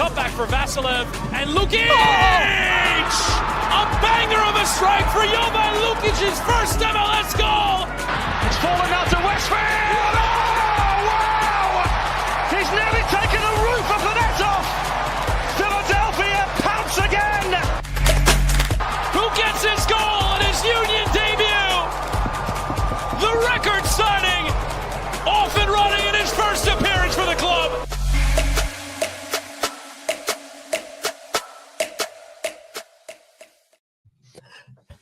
cutback for Vasilev, and Lukic! A banger of a strike for Jovan Lukic's first MLS goal! It's fallen out to Westfield! Oh, wow! He's nearly taken the roof of the net off! Philadelphia pounce again! Who gets his goal in his Union debut? The record signing, off and running in his first appearance for the club.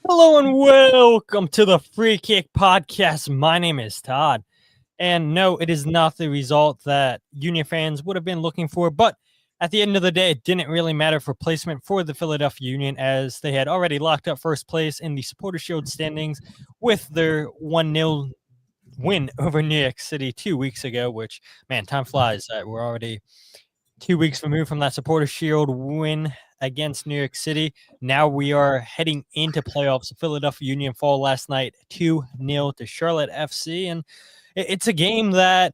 Hello and welcome to the Free Kick Podcast. My name is Todd. And no, it is not the result that Union fans would have been looking for, but at the end of the day, it didn't really matter for placement for the Philadelphia Union as they had already locked up first place in the Supporters Shield standings with their 1-0 win over New York City 2 weeks ago, which, man, time flies. We're already 2 weeks removed from that Supporters Shield win against New York City. Now we are heading into playoffs. Philadelphia Union fall last night 2-0 to Charlotte FC, and it's a game that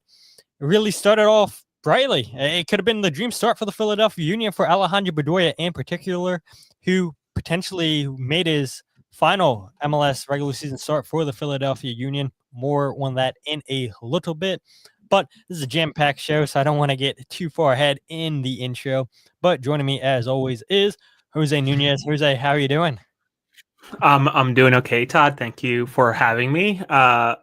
really started off brightly. It could have been the dream start for the Philadelphia Union for Alejandro Bedoya in particular, who potentially made his final MLS regular season start for the Philadelphia Union. More on that in a little bit. But this is a jam-packed show, so I don't want to get too far ahead in the intro. But joining me, as always, is Jose Nunez. Jose, how are you doing? I'm doing okay, Todd. Thank you for having me.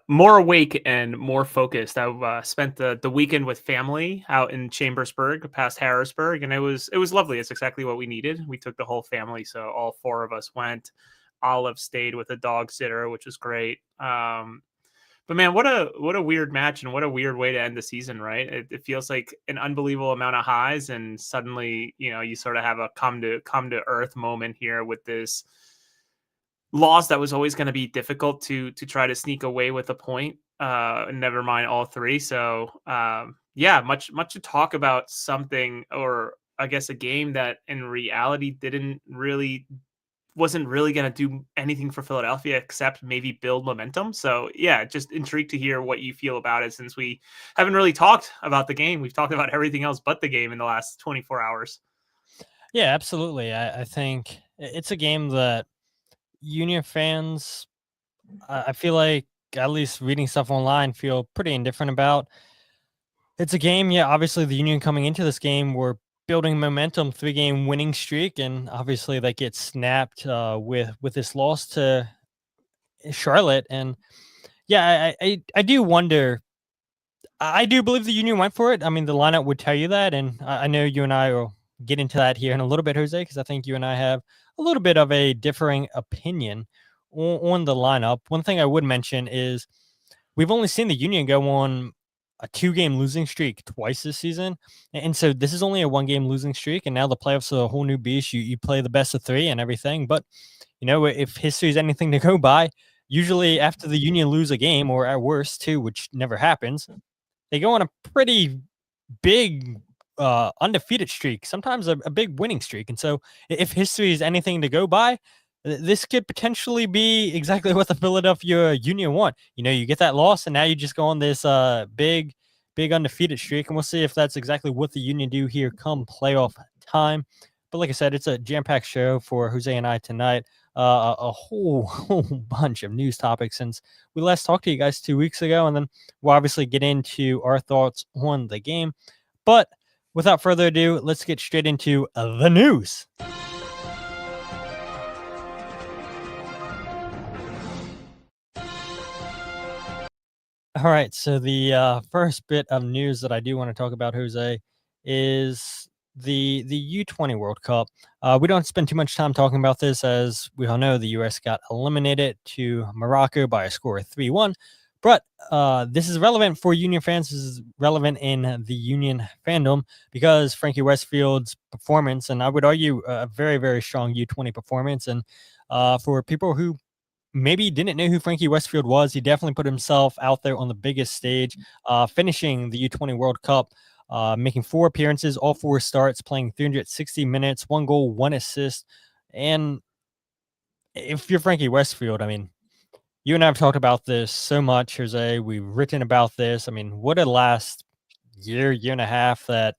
More awake and more focused. I've spent the weekend with family out in Chambersburg, past Harrisburg, and it was lovely. It's exactly what we needed. We took the whole family, so all four of us went. Olive stayed with a dog sitter, which was great. But man, what a weird match and what a weird way to end the season, right? It feels like an unbelievable amount of highs, and suddenly, you sort of have a come to earth moment here with this loss that was always going to be difficult to try to sneak away with a point. Never mind all three. So much to talk about, something, or I guess a game that in reality wasn't really going to do anything for Philadelphia except maybe build momentum. So yeah, just intrigued to hear what you feel about it, since we haven't really talked about the game. We've talked about everything else but the game in the last 24 hours. Yeah, absolutely. I think it's a game that Union fans, I feel like, at least reading stuff online, feel pretty indifferent about. It's a game, yeah, obviously the Union coming into this game were building momentum, 3-game winning streak, and obviously that gets snapped with this loss to Charlotte. And yeah, I do wonder. I do believe the Union went for it. I mean, the lineup would tell you that, and I know you and I will get into that here in a little bit, Jose, because I think you and I have a little bit of a differing opinion on the lineup. One thing I would mention is we've only seen the Union go on a 2-game losing streak twice this season. And so this is only a 1-game losing streak. And now the playoffs are a whole new beast. You play the best of 3 and everything. But, if history is anything to go by, usually after the Union lose a game, or at worst 2, which never happens, they go on a pretty big undefeated streak, sometimes a big winning streak. And so if history is anything to go by, this could potentially be exactly what the Philadelphia Union want. You get that loss, and now you just go on this big undefeated streak, and we'll see if that's exactly what the Union do here come playoff time. But like I said, it's a jam-packed show for Jose and I tonight. A whole bunch of news topics since we last talked to you guys 2 weeks ago, and then we'll obviously get into our thoughts on the game. But without further ado, let's get straight into the news. All right, so the first bit of news that I do want to talk about, Jose, is the U20 World Cup. We don't spend too much time talking about this, as we all know the U.S. got eliminated to Morocco by a score of 3-1. But this is relevant for Union fans. This is relevant in the Union fandom because Frankie Westfield's performance, and I would argue a very, very strong U20 performance. And for people who maybe didn't know who Frankie Westfield was, he definitely put himself out there on the biggest stage, finishing the U20 World Cup, making 4 appearances, all 4 starts, playing 360 minutes, 1 goal, 1 assist. And if you're Frankie Westfield, I mean, you and I have talked about this so much, Jose. We've written about this. I mean, what a last year and a half that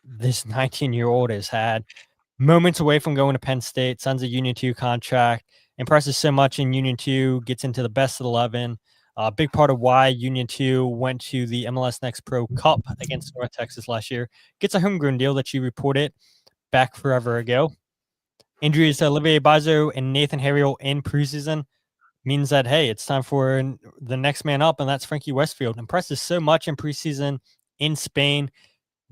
this 19-year-old has had moments away from going to Penn State, signs a Union 2 contract, impresses so much in Union 2, gets into the best of 11. A big part of why Union 2 went to the MLS Next Pro Cup against North Texas last year. Gets a homegrown deal that you reported back forever ago. Injuries to Olivier Bazo and Nathan Harriel in preseason means that, hey, it's time for the next man up, and that's Frankie Westfield. Impresses so much in preseason in Spain,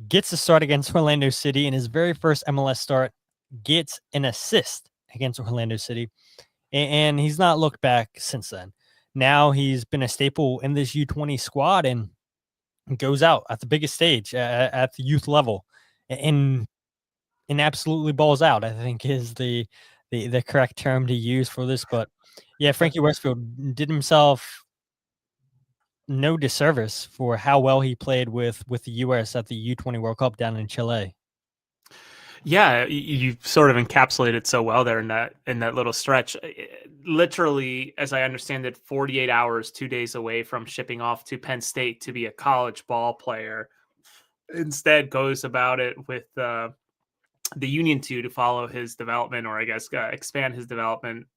gets a start against Orlando City in his very first MLS start, gets an assist against Orlando City, and he's not looked back since then. Now he's been a staple in this U20 squad and goes out at the biggest stage at the youth level and absolutely balls out, I think is the correct term to use for this. But yeah, Frankie Westfield did himself no disservice for how well he played with the US at the U20 World Cup down in Chile. Yeah, you sort of encapsulated so well there in that little stretch. Literally, as I understand it, 48 hours, 2 days away from shipping off to Penn State to be a college ball player, instead goes about it with the Union 2 to follow his development, or I guess expand his development,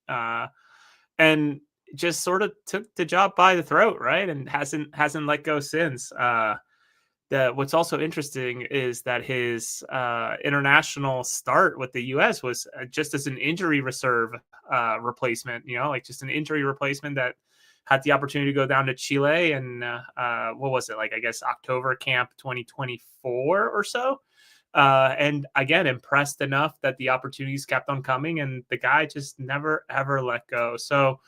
and just sort of took the job by the throat, right? And hasn't let go since. What's also interesting is that his international start with the U.S. was just as an injury reserve replacement, like just an injury replacement that had the opportunity to go down to Chile and what was it, like, I guess October camp 2024 or so. And again, impressed enough that the opportunities kept on coming and the guy just never, ever let go. So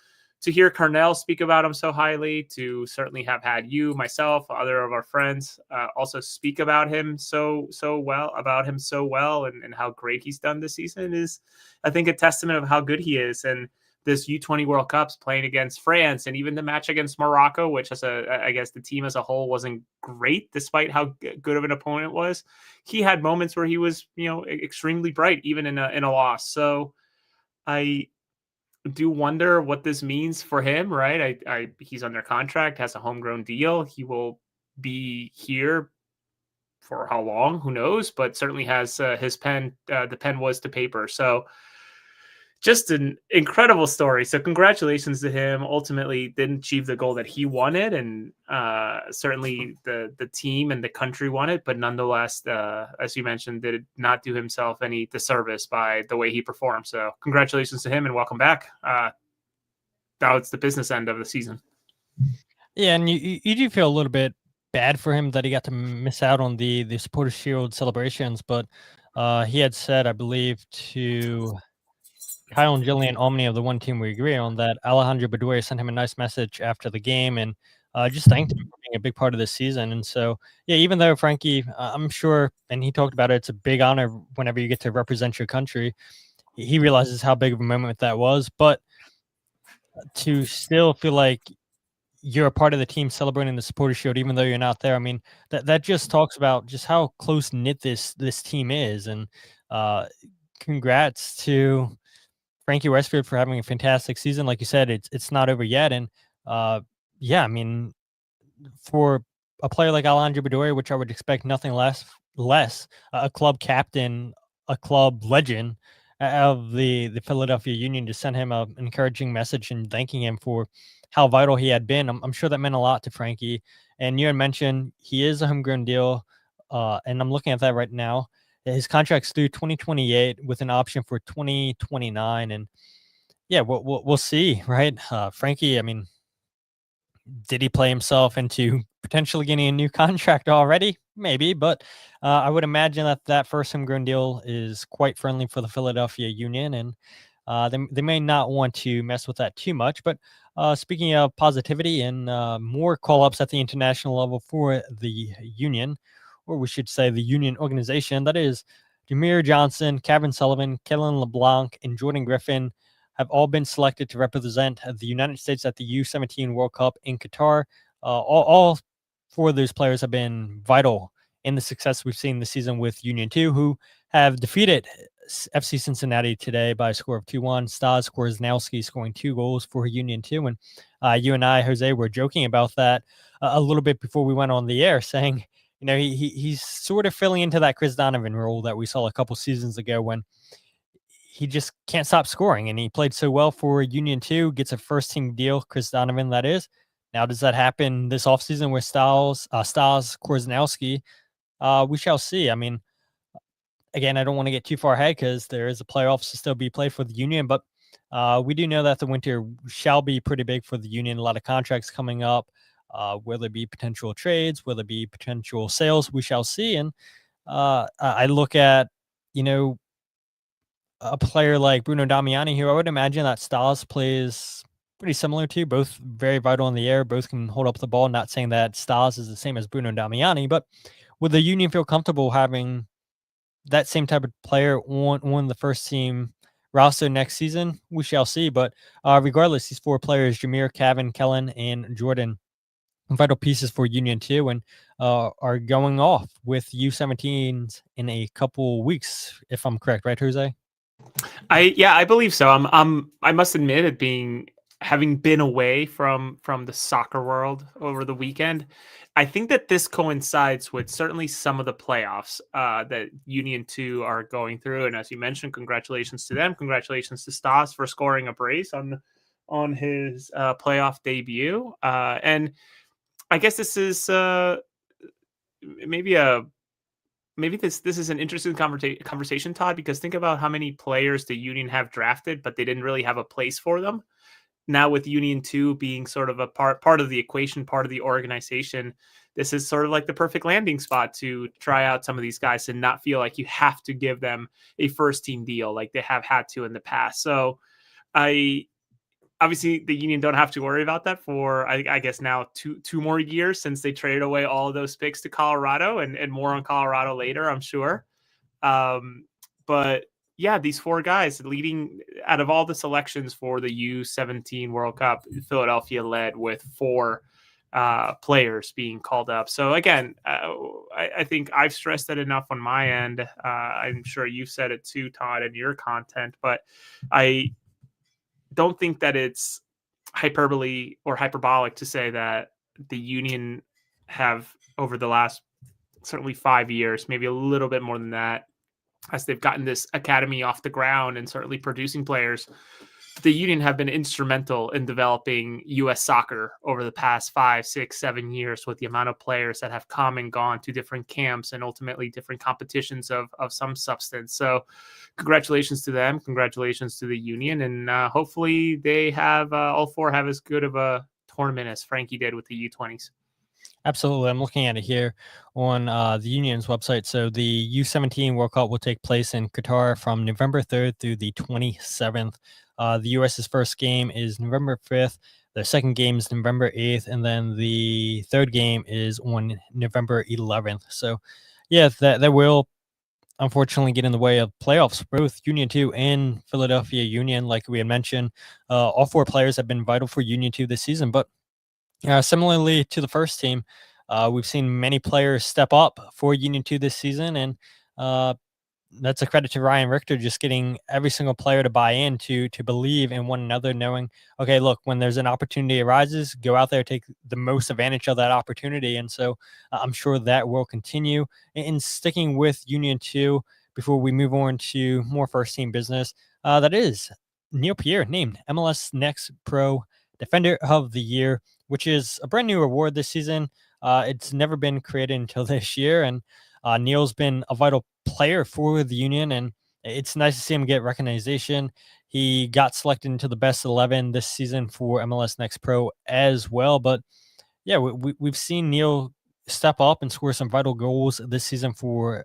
to hear Carnell speak about him so highly, to certainly have had you, myself, other of our friends also speak about him so well, and how great he's done this season is, I think, a testament of how good he is. And this U20 World Cup's playing against France, and even the match against Morocco, which I guess the team as a whole wasn't great, despite how good of an opponent it was. He had moments where he was, extremely bright, even in a loss. So I do wonder what this means for him, right? He's under contract, has a homegrown deal. He will be here for how long? Who knows? But certainly has his pen. The pen was to paper. So just an incredible story. So congratulations to him. Ultimately didn't achieve the goal that he wanted, and certainly the team and the country wanted, but nonetheless, as you mentioned, did not do himself any disservice by the way he performed. So congratulations to him and welcome back. Now it's the business end of the season. Yeah, and you do feel a little bit bad for him that he got to miss out on the Supporters Shield celebrations, but he had said, I believe, to Kyle and Jillian Omni of the One Team We Agree on, that Alejandro Bedoya sent him a nice message after the game and just thanked him for being a big part of this season. And so, yeah, even though Frankie, I'm sure, and he talked about it, it's a big honor whenever you get to represent your country. He realizes how big of a moment that was, but to still feel like you're a part of the team celebrating the Supporters Shield, even though you're not there. I mean, that just talks about just how close knit this team is. And congrats to Frankie Westfield for having a fantastic season. Like you said, it's not over yet. And yeah, I mean, for a player like Alejandro Bedoya, which I would expect nothing less, a club captain, a club legend of the Philadelphia Union, to send him an encouraging message and thanking him for how vital he had been. I'm sure that meant a lot to Frankie. And you had mentioned he is a homegrown deal, and I'm looking at that right now. His contract's through 2028 with an option for 2029. And yeah, we'll see, right? Frankie, I mean, did he play himself into potentially getting a new contract already? Maybe, but I would imagine that first homegrown deal is quite friendly for the Philadelphia Union, and they may not want to mess with that too much. But speaking of positivity and more call-ups at the international level for the Union, or we should say the Union organization, that is Jameer Johnson, Kevin Sullivan, Kellen LeBlanc, and Jordan Griffin have all been selected to represent the United States at the U17 World Cup in Qatar. All four of those players have been vital in the success we've seen this season with Union 2, who have defeated FC Cincinnati today by a score of 2-1. Stas Korzeniowski scoring 2 goals for Union 2. And you and I, Jose, were joking about that a little bit before we went on the air, saying, he's sort of filling into that Chris Donovan role that we saw a couple seasons ago when he just can't stop scoring. And he played so well for Union 2, gets a first team deal, Chris Donovan, that is. Now, does that happen this offseason with Styles Korzeniowski? We shall see. I mean, again, I don't want to get too far ahead because there is a playoffs to still be played for the Union, but we do know that the winter shall be pretty big for the Union. A lot of contracts coming up. Will there be potential trades? Will there be potential sales? We shall see. And I look at, a player like Bruno Damiani, who I would imagine that Stas plays pretty similar to, both very vital in the air, both can hold up the ball. Not saying that Stas is the same as Bruno Damiani, but would the Union feel comfortable having that same type of player on the first team roster next season? We shall see. But regardless, these 4 players, Jameer, Kevin, Kellen, and Jordan, vital pieces for Union 2 and are going off with U17s in a couple weeks, if I'm correct, right, Jose? I believe so. I must admit, having been away from the soccer world over the weekend, I think that this coincides with certainly some of the playoffs that Union 2 are going through. And as you mentioned, congratulations to them. Congratulations to Stas for scoring a brace on his playoff debut. And I guess this is maybe this is an interesting conversation, Todd, because think about how many players the Union have drafted, but they didn't really have a place for them. Now with Union 2 being sort of a part of the equation, part of the organization, this is sort of like the perfect landing spot to try out some of these guys and not feel like you have to give them a first team deal like they have had to in the past. So obviously the Union don't have to worry about that for, I guess now two more years, since they traded away all of those picks to Colorado, and more on Colorado later, I'm sure. But yeah, these 4 guys leading out of all the selections for the U17 World Cup, Philadelphia led with 4 players being called up. So again, I think I've stressed that enough on my end. I'm sure you've said it too, Todd, in your content, but I don't think that it's hyperbole or hyperbolic to say that the Union have, over the last certainly 5 years, maybe a little bit more than that, as they've gotten this academy off the ground and certainly producing players, the Union have been instrumental in developing U.S. soccer over the past 5, 6, 7 years, with the amount of players that have come and gone to different camps and ultimately different competitions of some substance. So congratulations to them. Congratulations to the Union. And hopefully they have all 4 have as good of a tournament as Frankie did with the U20s. Absolutely. I'm looking at it here on the Union's website. So the U17 World Cup will take place in Qatar from November 3rd through the 27th. The U.S.'s first game is November 5th. The second game is November 8th. And then the third game is on November 11th. So, yeah, that will unfortunately get in the way of playoffs. Both Union 2 and Philadelphia Union, like we had mentioned, all 4 players have been vital for Union 2 this season. But similarly to the first team, we've seen many players step up for Union 2 this season, and that's a credit to Ryan Richter, just getting every single player to buy in, to believe in one another, knowing, okay, look, when there's an opportunity arises, go out there, take the most advantage of that opportunity. And so I'm sure that will continue. And sticking with Union 2, before we move on to more first team business, that is Neil Pierre named MLS Next Pro Defender of the Year, which is a brand new award this season. It's never been created until this year, and Neil's been a vital player for the Union, and it's nice to see him get recognition. He got selected into the best 11 this season for MLS Next Pro as well. But yeah, we've seen Neil step up and score some vital goals this season for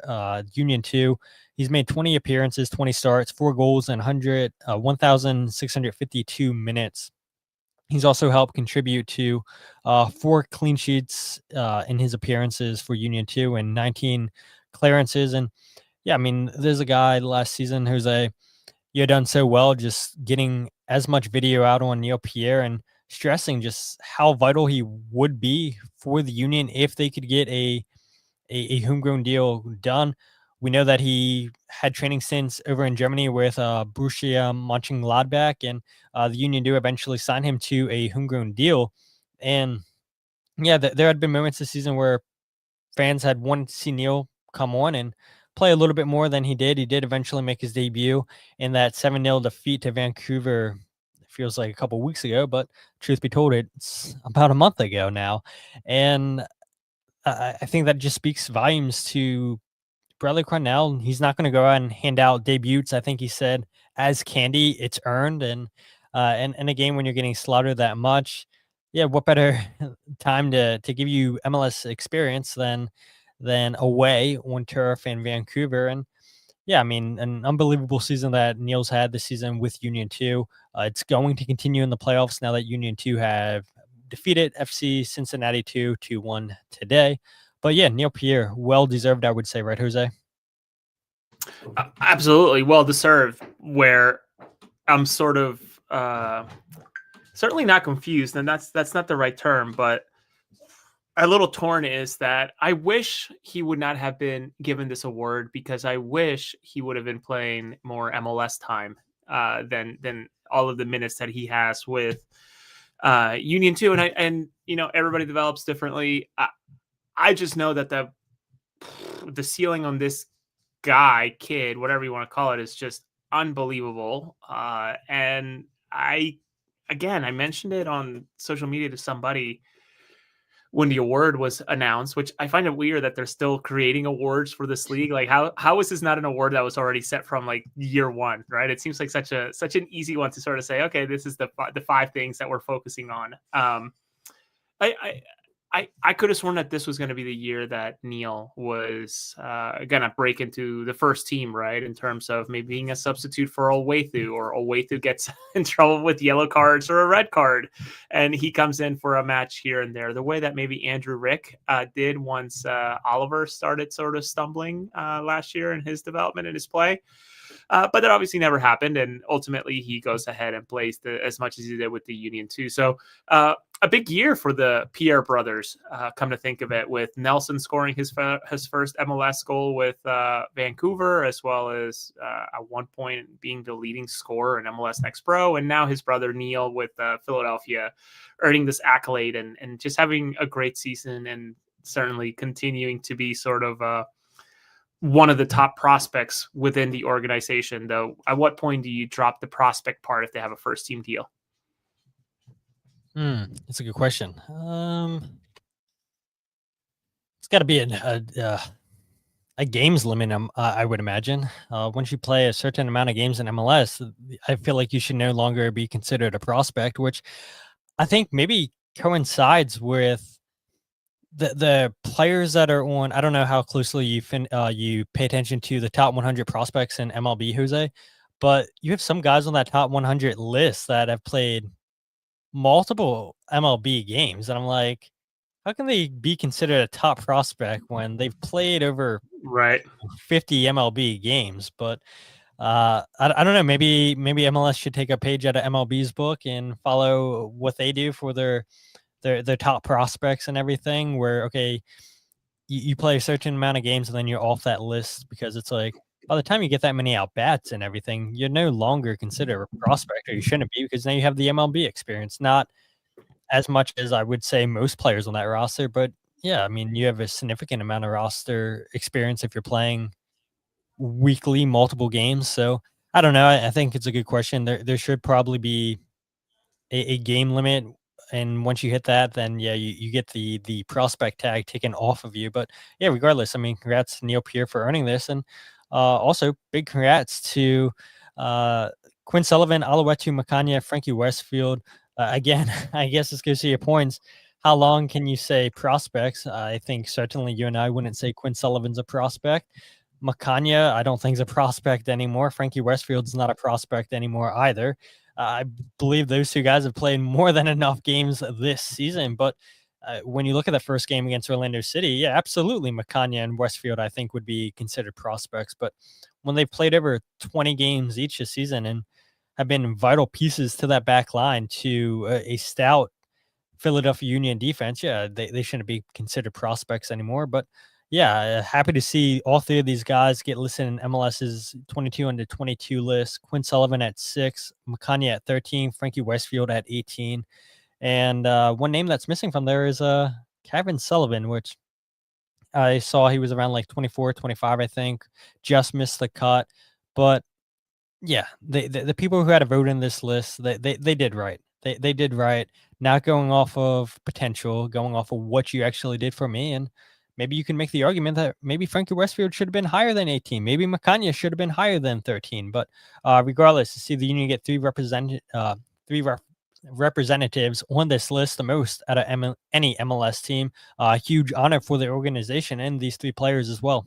Union 2. He's made 20 appearances, 20 starts, 4 goals, and 1,652 minutes. He's also helped contribute to 4 clean sheets in his appearances for Union 2 and 19 clearances. And yeah, I mean, there's a guy last season, Jose, you had done so well, just getting as much video out on Neil Pierre and stressing just how vital he would be for the Union if they could get a homegrown deal done. We know that he had training stints over in Germany with Borussia Mönchengladbach, and the Union do eventually sign him to a homegrown deal. And yeah, there had been moments this season where fans had wanted to see Neil come on and play a little bit more than he did. He did eventually make his debut in that 7-0 defeat to Vancouver. It feels like a couple weeks ago, but truth be told, it's about a month ago now. And I think that just speaks volumes to Bradley Cornell. He's not going to go out and hand out debuts. I think he said, as candy, it's earned. And in a game when you're getting slaughtered that much, yeah, what better time to give you MLS experience than away on turf in Vancouver? And yeah, I mean, an unbelievable season that Neil's had this season with Union 2. It's going to continue in the playoffs now that Union 2 have defeated FC Cincinnati 2-1 today. But yeah, Neil Pierre, well deserved, I would say, right, Jose? Absolutely, well deserved. Where I'm sort of certainly not confused, and that's not the right term, but a little torn is that I wish he would not have been given this award, because I wish he would have been playing more MLS time than all of the minutes that he has with Union 2. And everybody develops differently. I just know that the ceiling on this kid, whatever you want to call it, is just unbelievable. And I mentioned it on social media to somebody when the award was announced, which I find it weird that they're still creating awards for this league. Like, how is this not an award that was already set from like year one, right? It seems like such an easy one to sort of say, okay, this is the 5 things that we're focusing on. I could have sworn that this was going to be the year that Neil was going to break into the first team, right? In terms of maybe being a substitute for Owethu, or Owethu gets in trouble with yellow cards or a red card, and he comes in for a match here and there, the way that maybe Andrew Rick did once Oliver started sort of stumbling last year in his development in his play. But that obviously never happened, and ultimately he goes ahead and plays as much as he did with the Union 2. So a big year for the Pierre brothers, come to think of it, with Nelson scoring his first MLS goal with Vancouver, as well as at one point being the leading scorer in MLS Next Pro, and now his brother Neil with Philadelphia earning this accolade and just having a great season, and certainly continuing to be sort of one of the top prospects within the organization. Though, at what point do you drop the prospect part if they have a first team deal? That's a good question. It's got to be a games limit, I would imagine. Once you play a certain amount of games in MLS, I feel like you should no longer be considered a prospect, which I think maybe coincides with the players that are on. I don't know how closely you pay attention to the top 100 prospects in MLB, Jose, but you have some guys on that top 100 list that have played multiple MLB games, and I'm like, how can they be considered a top prospect when they've played over 50 MLB games? But I don't know. Maybe MLS should take a page out of MLB's book and follow what they do for their top prospects and everything, where, okay, you play a certain amount of games and then you're off that list, because it's like, by the time you get that many at bats and everything, you're no longer considered a prospect, or you shouldn't be, because now you have the MLB experience. Not as much as I would say most players on that roster, but yeah, I mean, you have a significant amount of roster experience if you're playing weekly, multiple games. So I don't know. I think it's a good question. There should probably be a game limit, and once you hit that, then yeah, you get the prospect tag taken off of you. But yeah, regardless, I mean, congrats to Neil Pierre for earning this, and also big congrats to Quinn Sullivan, Oluwetu Makanya, Frankie Westfield. Again, I guess this goes to your points. How long can you say prospects? I think certainly you and I wouldn't say Quinn Sullivan's a prospect. Makanya, I don't think is a prospect anymore. Frankie Westfield's not a prospect anymore either. I believe those two guys have played more than enough games this season. But when you look at the first game against Orlando City, yeah, absolutely, Makanya and Westfield, I think, would be considered prospects. But when they've played over 20 games each this season and have been vital pieces to that back line, to a stout Philadelphia Union defense, yeah, they shouldn't be considered prospects anymore. But yeah, happy to see all 3 of these guys get listed in MLS's 22 under 22 list. Quinn Sullivan at 6, Makanya at 13, Frankie Westfield at 18. And one name that's missing from there is Kevin Sullivan, which I saw he was around like 24, 25, I think, just missed the cut. But yeah, the people who had a vote in this list, they did right. They did right, not going off of potential, going off of what you actually did for me. And maybe you can make the argument that maybe Frankie Westfield should have been higher than 18. Maybe Makanya should have been higher than 13. But regardless, to see the Union get three representatives on this list, the most out of any MLS team, huge honor for the organization and these three players as well.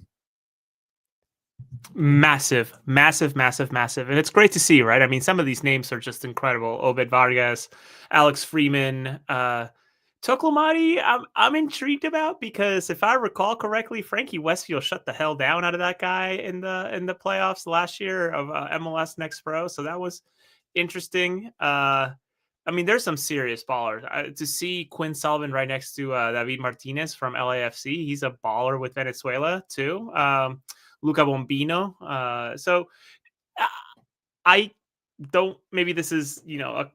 Massive, massive, massive, massive. And it's great to see, right? I mean, some of these names are just incredible. Obed Vargas, Alex Freeman, Toklamati, I'm intrigued about, because if I recall correctly, Frankie Westfield shut the hell down out of that guy in the playoffs last year of MLS Next Pro. So that was interesting. I mean, there's some serious ballers. To see Quinn Sullivan right next to David Martinez from LAFC, he's a baller with Venezuela too. Luca Bombino. So I don't, maybe this is, a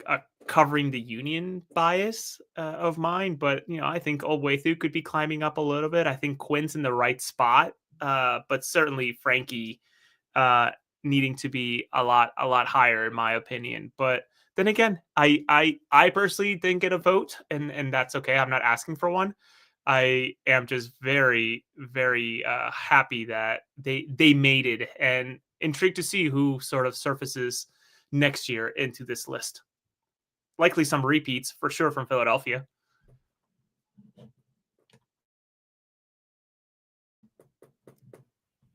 covering the Union bias of mine, but, I think Obwethu could be climbing up a little bit. I think Quinn's in the right spot, but certainly Frankie needing to be a lot higher, in my opinion. But then again, I personally didn't get a vote, and that's okay. I'm not asking for one. I am just very, very happy that they made it, and intrigued to see who sort of surfaces next year into this list. Likely some repeats for sure from Philadelphia.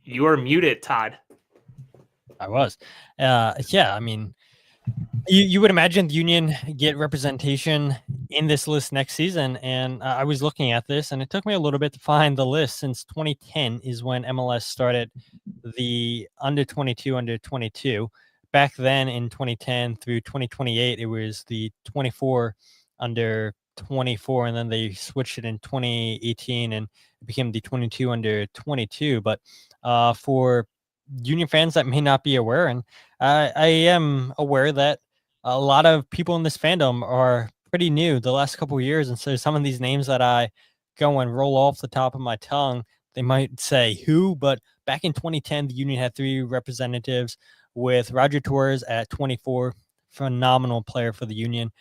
You are muted, Todd. I was. Yeah, I mean, you would imagine the Union get representation in this list next season. And I was looking at this, and it took me a little bit to find the list, since 2010 is when MLS started the under 22, under 22. Back then in 2010 through 2028, it was the 24 under 24, and then they switched it in 2018 and it became the 22 under 22. But for Union fans that may not be aware, and I am aware that a lot of people in this fandom are pretty new the last couple of years, and so some of these names that I go and roll off the top of my tongue, they might say who, but back in 2010, the Union had three representatives, with Roger Torres at 24, phenomenal player for the Union.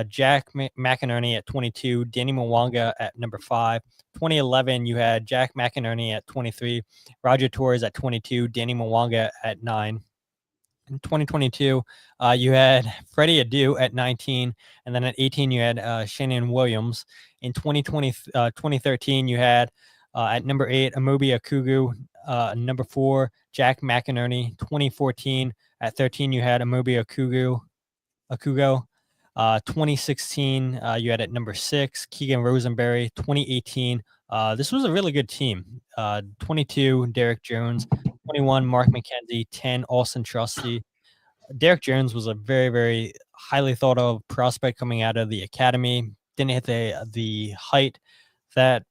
Jack McInerney at 22, Danny Mwanga at number 5. 2011, you had Jack McInerney at 23, Roger Torres at 22, Danny Mwanga at 9. In 2022, you had Freddie Adu at 19, and then at 18, you had Shannon Williams. In 2013, you had at number 8, Amobi Akugu. Number 4, Jack McInerney. 2014, at 13, you had Amobi Akugo. 2016, you had at number 6, Keegan Rosenberry. 2018, this was a really good team. 22, Derek Jones. 21, Mark McKenzie. 10, Austin Trusty. Derek Jones was a very, very highly thought of prospect coming out of the academy. Didn't hit the height that,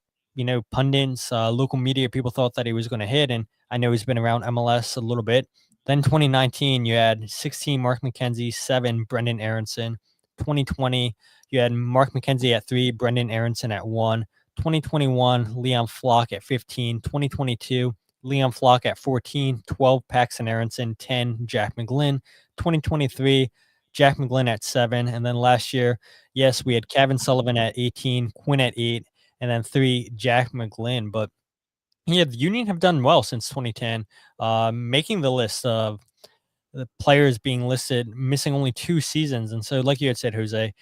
pundits, local media people thought that he was going to hit. And I know he's been around MLS a little bit. Then 2019, you had 16, Mark McKenzie. 7, Brendan Aronson. 2020, you had Mark McKenzie at 3, Brendan Aronson at 1. 2021, Leon Flock at 15. 2022, Leon Flock at 14. 12, Paxton Aronson. 10, Jack McGlynn. 2023, Jack McGlynn at 7. And then last year, yes, we had Kevin Sullivan at 18, Quinn at 8, and then 3, Jack McGlynn. But yeah, the Union have done well since 2010, making the list of the players being listed, missing only 2 seasons. And so, like you had said, Jose,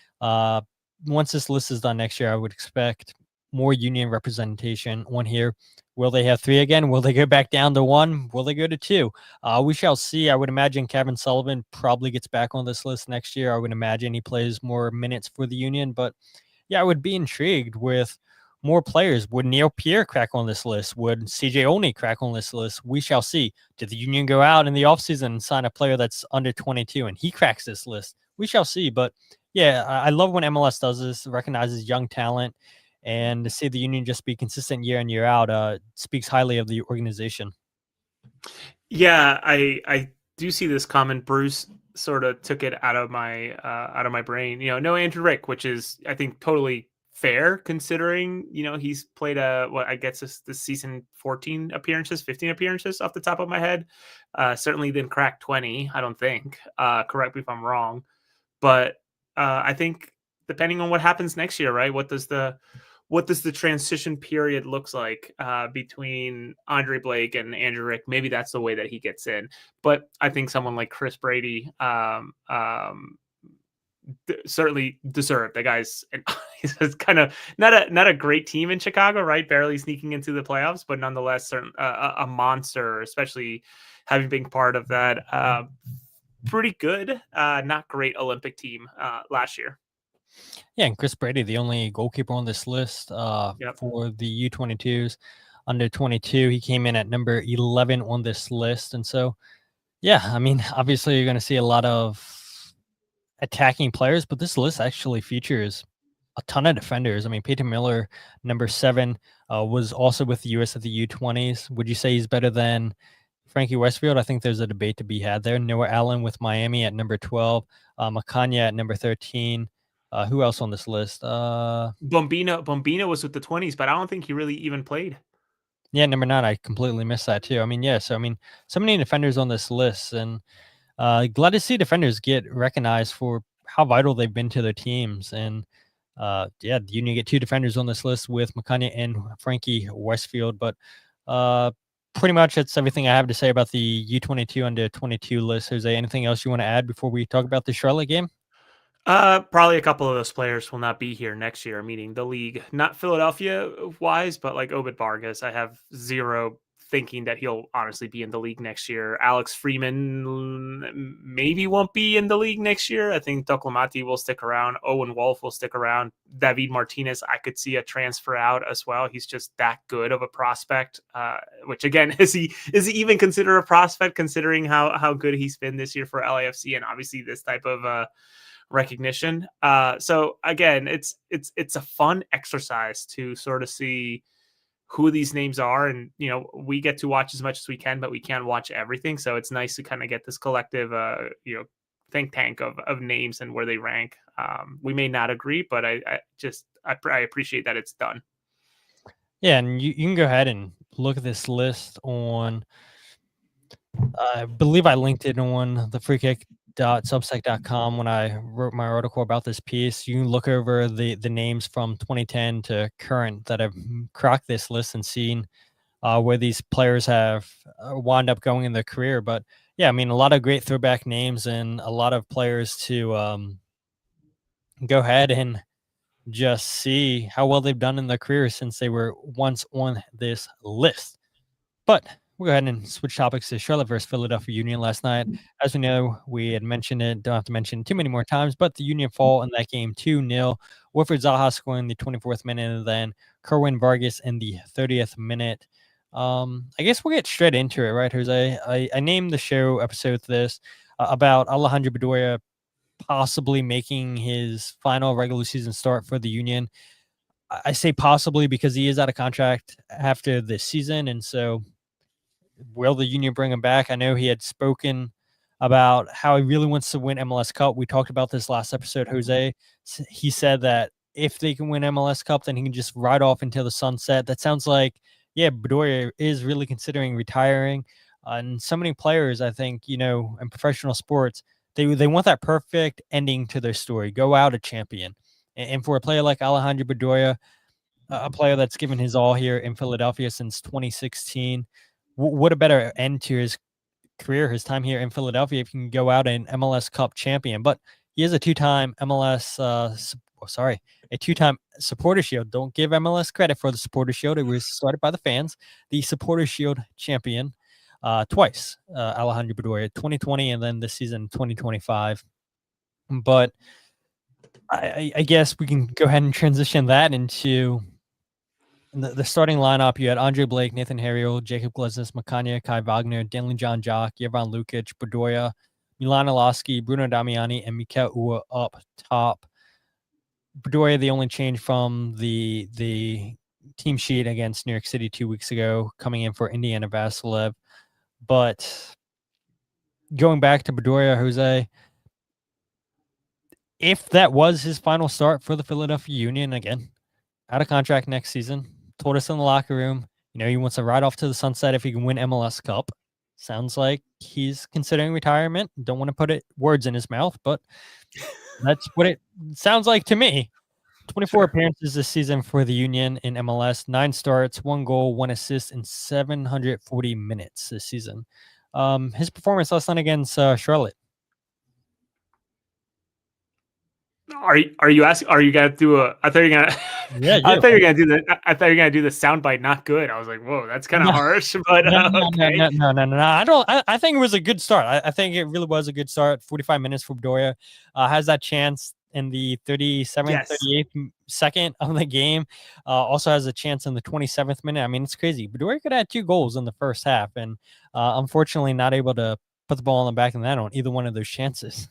once this list is done next year, I would expect more Union representation on here. Will they have 3 again? Will they go back down to 1? Will they go to 2? We shall see. I would imagine Kevin Sullivan probably gets back on this list next year. I would imagine he plays more minutes for the Union. But yeah, I would be intrigued with more players. Would Neil Pierre crack on this list? Would CJ Olney crack on this list? We shall see. Did the Union go out in the offseason and sign a player that's under 22 and he cracks this list? We shall see. But yeah, I love when MLS does this, recognizes young talent, and to see the Union just be consistent year in, year out, speaks highly of the organization. Yeah, I do see this comment. Bruce sort of took it out of my brain. No Andrew Rick, which is, I think, totally fair considering, he's played what I guess this season 14 appearances, 15 appearances off the top of my head. Certainly didn't crack 20, I don't think. Correct me if I'm wrong. But I think depending on what happens next year, right? What does the transition period looks like between Andre Blake and Andrew Rick? Maybe that's the way that he gets in. But I think someone like Chris Brady certainly deserved. The guy's he's kind of not a great team in Chicago, right? Barely sneaking into the playoffs, but nonetheless, a monster, especially having been part of that pretty good, not great Olympic team last year. Yeah, and Chris Brady, the only goalkeeper on this list Yep. for the U22s under 22. He came in at number 11 on this list. And so, yeah, I mean, obviously you're going to see a lot of attacking players, but this list actually features a ton of defenders. I mean, Peyton Miller, number 7, was also with the U.S. at the U20s. Would you say he's better than Frankie Westfield? I think there's a debate to be had there. Noah Allen with Miami at number 12, Makanya at number 13. Who else on this list? Bombino was with the 20s, but I don't think he really even played. Yeah, number 9. I completely missed that too. I mean, yeah. So I mean, so many defenders on this list, and glad to see defenders get recognized for how vital they've been to their teams. And yeah, the Union get 2 defenders on this list with McConaughey and Frankie Westfield. But pretty much that's everything I have to say about the U22 under 22 list. Jose, anything else you want to add before we talk about the Charlotte game? Probably a couple of those players will not be here next year, meaning the league, not Philadelphia wise, but like Obed Vargas. I have zero thinking that he'll honestly be in the league next year. Alex Freeman maybe won't be in the league next year. I think Toklamati will stick around. Owen Wolf will stick around. David Martinez, I could see a transfer out as well. He's just that good of a prospect. Which again, is he even considered a prospect considering how good he's been this year for LAFC and obviously this type of recognition. So again, it's a fun exercise to sort of see who these names are, and we get to watch as much as we can, but we can't watch everything. So it's nice to kind of get this collective think tank of names and where they rank. We may not agree, but I appreciate that it's done. Yeah, and you can go ahead and look at this list on I believe I linked it on the freekick.substack.com when I wrote my article about this piece. You can look over the names from 2010 to current that have cracked this list and seen where these players have wound up going in their career. But yeah, I mean, a lot of great throwback names and a lot of players to go ahead and just see how well they've done in their career since they were once on this list. But we'll go ahead and switch topics to Charlotte versus Philadelphia Union last night. As we know, we had mentioned it. Don't have to mention it too many more times, but the Union fall in that game 2-0. Wilfred Zaha scoring the 24th minute, and then Kerwin Vargas in the 30th minute. I guess we'll get straight into it, right, Jose? I named the show episode this about Alejandro Bedoya possibly making his final regular season start for the Union. I say possibly because he is out of contract after this season, and so will the Union bring him back? I know he had spoken about how he really wants to win MLS Cup. We talked about this last episode, Jose. He said that if they can win MLS Cup, then he can just ride off until the sunset. That sounds like, yeah, Bedoya is really considering retiring. And so many players, I think, in professional sports, they want that perfect ending to their story. Go out a champion. And for a player like Alejandro Bedoya, a player that's given his all here in Philadelphia since 2016, what a better end to his career, his time here in Philadelphia, if he can go out an MLS Cup champion. But he is a two-time a two-time Supporter Shield. Don't give MLS credit for the Supporter Shield. It was started by the fans. The Supporter Shield champion twice, Alejandro Bedoya, 2020 and then this season, 2025. But I guess we can go ahead and transition that into the starting lineup. You had Andre Blake, Nathan Harriel, Jacob Glesnes, Makanya, Kai Wagner, Danley John Jock, Yevon Lukic, Bedoya, Milan Olaski, Bruno Damiani, and Mikel Ua up top. Bedoya, the only change from the team sheet against New York City 2 weeks ago, coming in for Indiana Vasilev. But going back to Bedoya, Jose, if that was his final start for the Philadelphia Union, again, out of contract next season. Told us in the locker room, he wants to ride off to the sunset if he can win MLS Cup. Sounds like he's considering retirement. Don't want to put words in his mouth, but that's what it sounds like to me. 24 appearances this season for the Union in MLS, 9 starts, 1 goal, 1 assist in 740 minutes this season. His performance last night against Charlotte. Are you asking? Are you gonna do a? I thought you're gonna. Yeah, I thought you're gonna do the. I thought you're gonna do the soundbite. Not good. I was like, whoa, that's kind of harsh. But okay. No. I think it was a good start. I think it really was a good start. 45 minutes for Bedoya. Has that chance in the 37th, 38th second of the game. Also has a chance in the 27th minute. I mean, it's crazy. Bedoya could have 2 goals in the first half, and unfortunately, not able to put the ball in the back of the net on either one of those chances.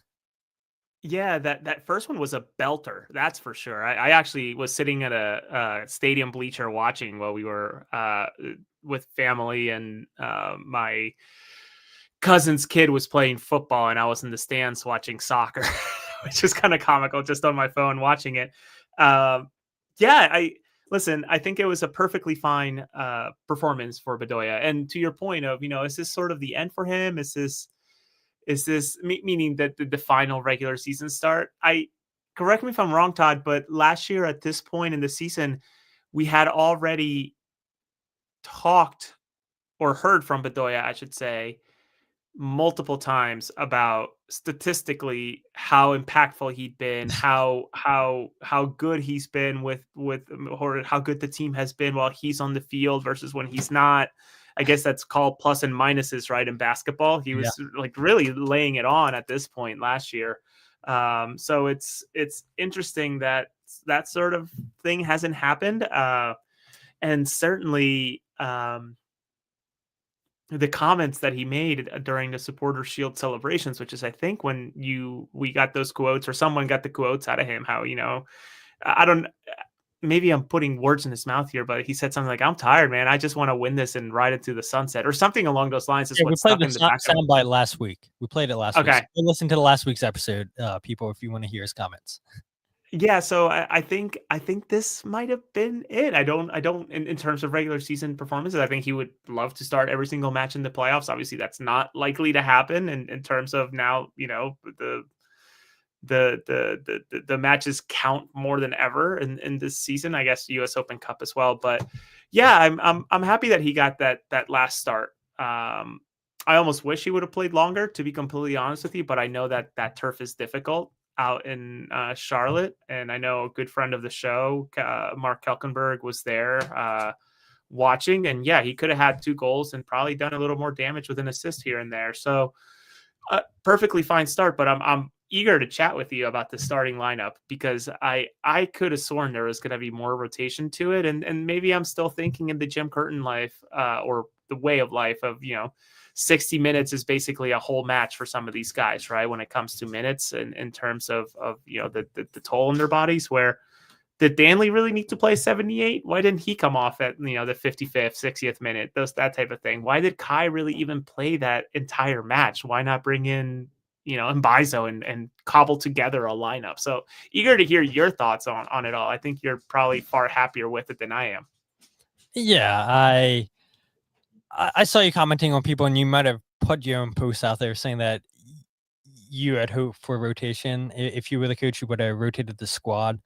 Yeah, that first one was a belter. That's for sure. I actually was sitting at a stadium bleacher watching while we were with family, and my cousin's kid was playing football, and I was in the stands watching soccer, which is kind of comical, just on my phone watching it. Listen. I think it was a perfectly fine performance for Bedoya. And to your point of, is this sort of the end for him? Is this meaning that the final regular season start? Correct me if I'm wrong, Todd, but last year at this point in the season, we had already talked or heard from Bedoya, I should say, multiple times about statistically how impactful he'd been, how good he's been with or how good the team has been while he's on the field versus when he's not. I guess that's called plus and minuses, right? In basketball, he was like really laying it on at this point last year. So it's interesting that that sort of thing hasn't happened. And certainly the comments that he made during the Supporter Shield celebrations, which is, I think, when we got those quotes, or someone got the quotes out of him, how, I don't, maybe I'm putting words in his mouth here, but he said something like, "I'm tired, man. I just want to win this and ride it to the sunset," or something along those lines. Is we played the soundbite last week. We played it last week. So listen to the last week's episode, people, if you want to hear his comments. Yeah, so I think this might have been it. I don't in terms of regular season performances, I think he would love to start every single match in the playoffs. Obviously, that's not likely to happen in terms of now, the matches count more than ever in this season. I guess US Open Cup as well. But yeah, I'm happy that he got that last start. I almost wish he would have played longer, to be completely honest with you, but I know that turf is difficult out in Charlotte, and I know a good friend of the show, Mark Kelkenberg, was there watching, and yeah, he could have had 2 goals and probably done a little more damage with an assist here and there. So perfectly fine start, but I'm eager to chat with you about the starting lineup, because I could have sworn there was going to be more rotation to it, and maybe I'm still thinking in the Jim Curtin life or the way of life of 60 minutes is basically a whole match for some of these guys, right? When it comes to minutes and in terms of the toll on their bodies, where did Danley really need to play 78? Why didn't he come off at the 55th, 60th minute? That type of thing. Why did Kai really even play that entire match? Why not bring in Mbaizo and cobble together a lineup? So eager to hear your thoughts on it all. I think you're probably far happier with it than I am. Yeah, I saw you commenting on people, and you might have put your own post out there saying that you had hoped for rotation. If you were the coach, you would have rotated the squad.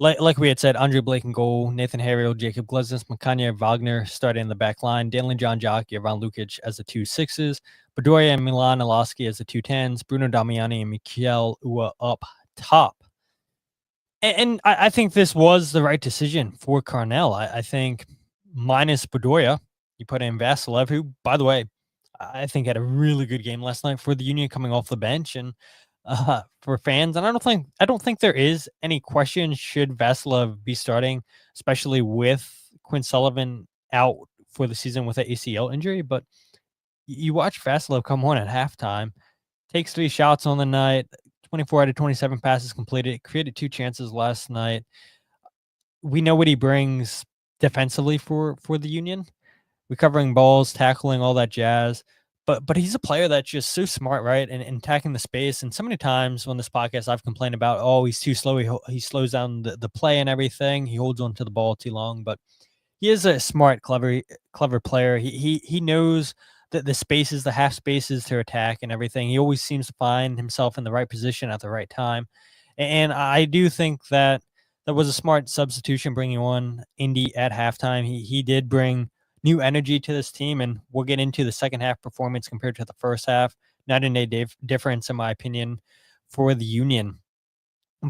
Like we had said, Andre Blake in goal, Nathan Harriel, Jacob Glesnes, Makanya, Wagner started in the back line, Danley John Jock, Ivan Lukic as the 2 6s, Bedoya and Milan Aloski as the 2 10s, Bruno Damiani and Mikel Ua up top. And I think this was the right decision for Carnell. I think minus Bedoya, you put in Vasilev, who, by the way, I think had a really good game last night for the Union coming off the bench, and for fans. And I don't think there is any question should Vasilev be starting, especially with Quinn Sullivan out for the season with an ACL injury. But you watch Vasilev come on at halftime, takes 3 shots on the night, 24 out of 27 passes completed, created 2 chances last night. We know what he brings defensively for the Union, recovering balls, tackling, all that jazz. but he's a player that's just so smart, right? And attacking the space. And so many times on this podcast, I've complained about, oh, he's too slow. He slows down the play and everything. He holds on to the ball too long. But he is a smart, clever player. He knows the spaces, the half spaces to attack and everything. He always seems to find himself in the right position at the right time. And I do think that that was a smart substitution bringing on Indy at halftime. He did bring new energy to this team, and we'll get into the second half performance compared to the first half. Night and day difference, in my opinion, for the Union.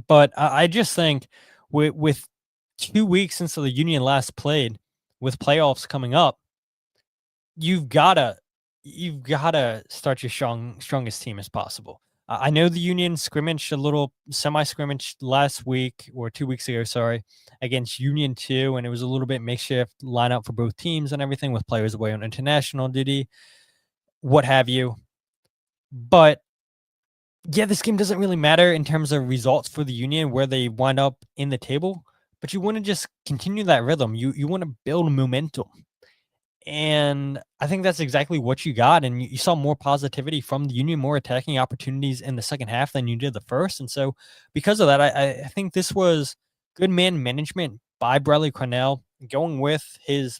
But I just think with 2 weeks since the Union last played, with playoffs coming up, you've gotta start your strongest team as possible. I know the Union scrimmaged a little semi-scrimmage last week or 2 weeks ago, sorry, against Union 2, and it was a little bit makeshift lineup for both teams and everything with players away on international duty, what have you. But yeah, this game doesn't really matter in terms of results for the Union, where they wind up in the table, but you want to just continue that rhythm. You want to build momentum. And I think that's exactly what you got. And you saw more positivity from the Union, more attacking opportunities in the second half than you did the first. And so because of that, I think this was good man management by Bradley Cornell, going with his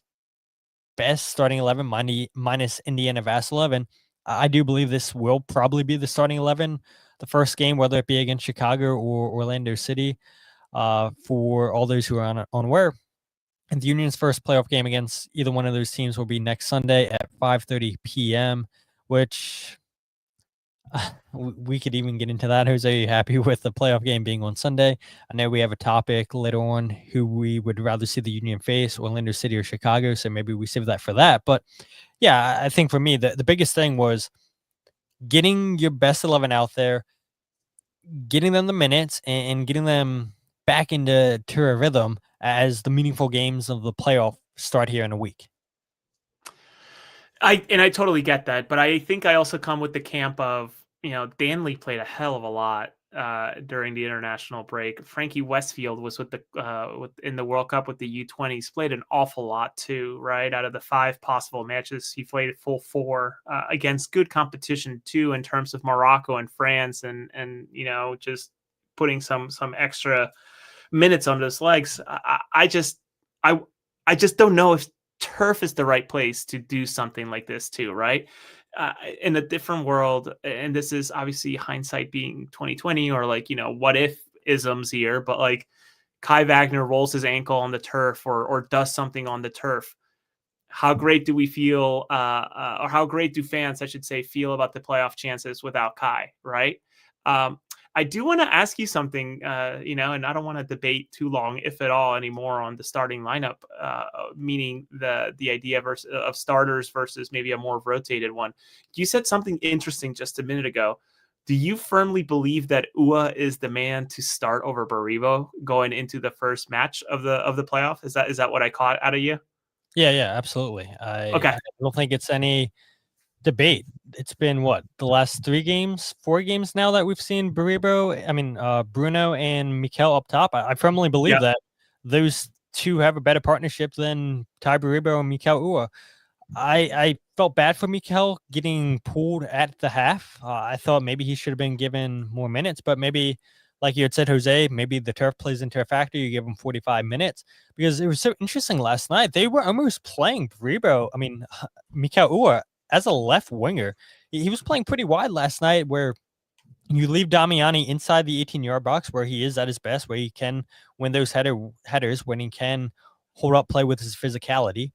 best starting 11 minus Indiana Vasilov. And I do believe this will probably be the starting 11, the first game, whether it be against Chicago or Orlando City, for all those who are unaware. And the Union's first playoff game against either one of those teams will be next Sunday at 5:30 p.m., which we could even get into that. Jose, are you happy with the playoff game being on Sunday? I know we have a topic later on who we would rather see the Union face, Orlando City or Chicago, so maybe we save that for that. But yeah, I think for me, the biggest thing was getting your best 11 out there, getting them the minutes, and getting them back into a rhythm as the meaningful games of the playoff start here in a week. I totally get that, but I think I also come with the camp of, Danley played a hell of a lot during the international break. Frankie Westfield was with in the World Cup with the U20s, played an awful lot too, right? Out of the 5 possible matches, he played a full 4 against good competition too, in terms of Morocco and France, and just putting some extra minutes on those legs. I just don't know if turf is the right place to do something like this too, right? In a different world, and this is obviously hindsight being 2020, or what if isms here, but like Kai Wagner rolls his ankle on the turf or does something on the turf. How great do we feel, or how great do fans, I should say, feel about the playoff chances without Kai, right? I do want to ask you something, and I don't want to debate too long, if at all, anymore on the starting lineup, meaning the idea of starters versus maybe a more rotated one. You said something interesting just a minute ago. Do you firmly believe that Ua is the man to start over Baribo going into the first match of the playoff? Is that what I caught out of you? Yeah, absolutely. Okay. I don't think it's any debate. It's been the last 4 games now that we've seen Bruno and Mikel up top. I firmly believe that those two have a better partnership than Ty Baribo and Mikel Ua. I felt bad for Mikel getting pulled at the half. I thought maybe he should have been given more minutes, but maybe, like you had said, Jose, maybe the turf plays into a factor. You give him 45 minutes, because it was so interesting last night. They were almost playing Mikel Ua as a left winger. He was playing pretty wide last night, where you leave Damiani inside the 18-yard box, where he is at his best, where he can win those headers, when he can hold up play with his physicality.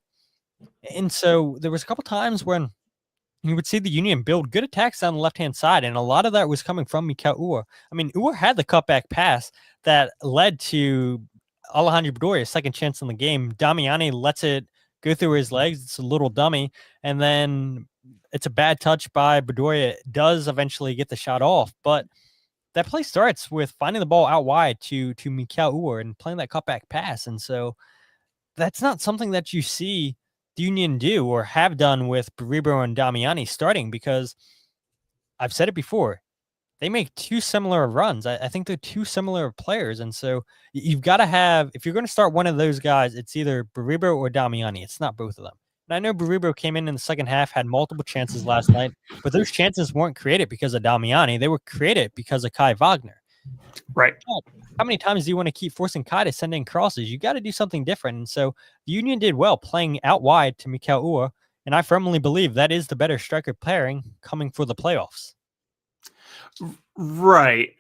And so there was a couple times when you would see the Union build good attacks down the left-hand side, and a lot of that was coming from Mikel Ua. Ua had the cutback pass that led to Alejandro Bedoya's second chance in the game. Damiani lets it go through his legs. It's a little dummy, and then it's a bad touch by Bedoya. It does eventually get the shot off, but that play starts with finding the ball out wide to Mikel Ua and playing that cutback pass. And so that's not something that you see the Union do or have done with Baribo and Damiani starting, because I've said it before, they make 2 similar runs. I think they're 2 similar players. And so you've got to have, if you're going to start one of those guys, it's either Baribo or Damiani. It's not both of them. And I know Baribo came in the second half, had multiple chances last night, but those chances weren't created because of Damiani. They were created because of Kai Wagner. Right. How many times do you want to keep forcing Kai to send in crosses? You got to do something different. And so the Union did well playing out wide to Mikel Ua, and I firmly believe that is the better striker pairing coming for the playoffs. Right.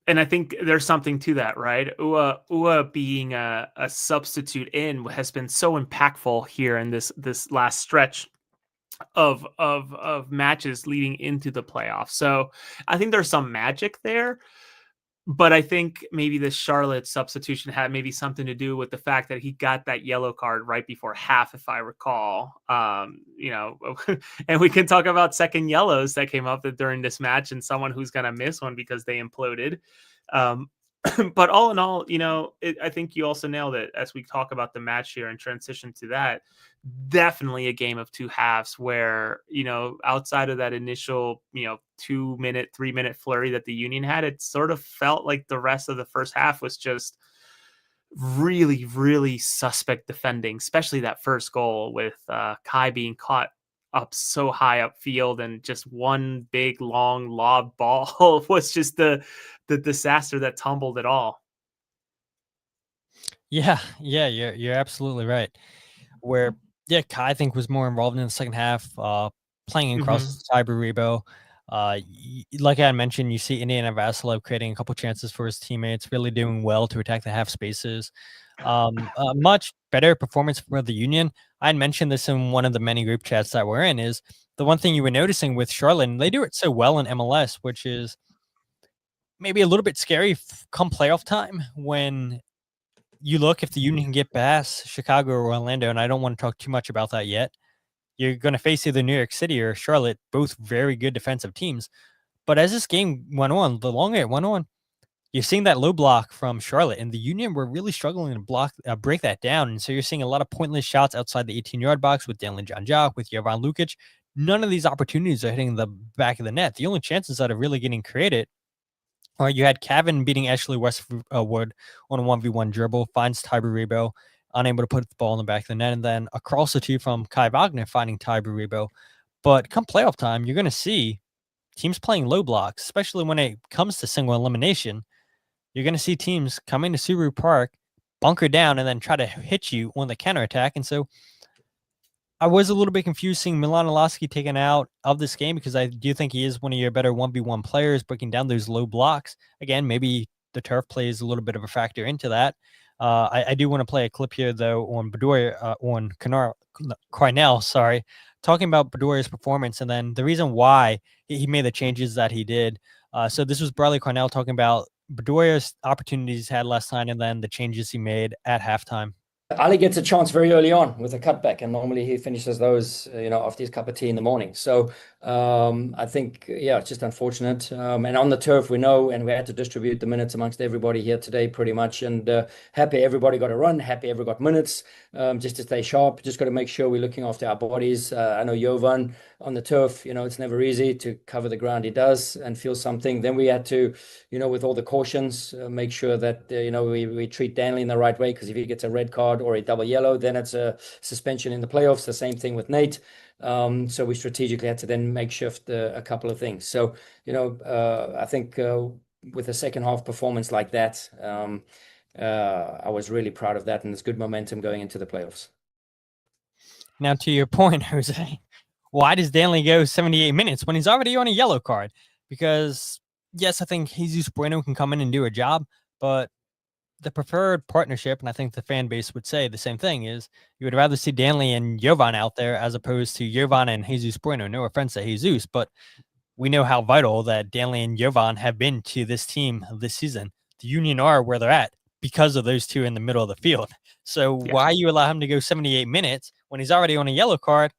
And I think there's something to that, right? Ua being a substitute in has been so impactful here in this last stretch of matches leading into the playoffs. So I think there's some magic there. But I think maybe the Charlotte substitution had maybe something to do with the fact that he got that yellow card right before half, if I recall. And we can talk about second yellows that came up during this match and someone who's going to miss one because they imploded. But all in all, I think you also nailed it as we talk about the match here and transition to that. Definitely a game of two halves where, outside of that initial, 2-minute, 3-minute flurry that the Union had, it sort of felt like the rest of the first half was just really, really suspect defending, especially that first goal with Kai being caught up so high upfield and just one big long lob ball was just the disaster that tumbled it all. Yeah, you're absolutely right. Where Kai I think was more involved in the second half, playing in crosses to Rebo. Like I mentioned, you see Indiana Vasilov creating a couple chances for his teammates, really doing well to attack the half spaces. A much better performance for the Union. I had mentioned this in one of the many group chats that we're in, is the one thing you were noticing with Charlotte, and they do it so well in MLS, which is maybe a little bit scary come playoff time when you look if the Union can get past Chicago or Orlando, and I don't want to talk too much about that yet. You're going to face either New York City or Charlotte, both very good defensive teams. But as this game went on, the longer it went on, you're seeing that low block from Charlotte, and the Union were really struggling to break that down. And so you're seeing a lot of pointless shots outside the 18-yard box with Danley John-Jock, with Jovan Lukic. None of these opportunities are hitting the back of the net. The only chances that are really getting created are you had Cavan beating Ashley Westwood on a 1v1 dribble, finds Tyber Rebo, unable to put the ball in the back of the net, and then across the two from Kai Wagner finding Tyber Rebo. But come playoff time, you're going to see teams playing low blocks, especially when it comes to single elimination. You're going to see teams come into Subaru Park, bunker down, and then try to hit you on the counterattack. And so I was a little bit confused seeing Milan Olaski taken out of this game because I do think he is one of your better 1v1 players, breaking down those low blocks. Again, maybe the turf plays a little bit of a factor into that. I do want to play a clip here, though, on Bedoya, on Cornell, talking about Bedoya's performance and then the reason why he made the changes that he did. So this was Bradley Cornell talking about Bedoya's opportunities he had last night and then the changes he made at halftime. Ali gets a chance very early on with a cutback, and normally he finishes those, after his cup of tea in the morning. So I think, it's just unfortunate. And on the turf, we know, and we had to distribute the minutes amongst everybody here today pretty much. And happy everybody got a run, happy everybody got minutes, just to stay sharp. Just got to make sure we're looking after our bodies. I know Jovan on the turf, it's never easy to cover the ground he does and feel something. Then we had to, with all the cautions, make sure that, we treat Danley in the right way, because if he gets a red card or a double yellow, then it's a suspension in the playoffs. The same thing with Nate. So we strategically had to then makeshift a couple of things. So, I think with a second half performance like that, I was really proud of that, and it's good momentum going into the playoffs. Now, to your point, Jose, why does Danley go 78 minutes when he's already on a yellow card? Because, yes, I think Jesus Bueno can come in and do a job, but the preferred partnership, and I think the fan base would say the same thing, is you would rather see Danley and Jovan out there as opposed to Jovan and Jesus Bueno. No offense to Jesus, but we know how vital that Danley and Jovan have been to this team this season. The Union are where they're at because of those two in the middle of the field. So why you allow him to go 78 minutes when he's already on a yellow card?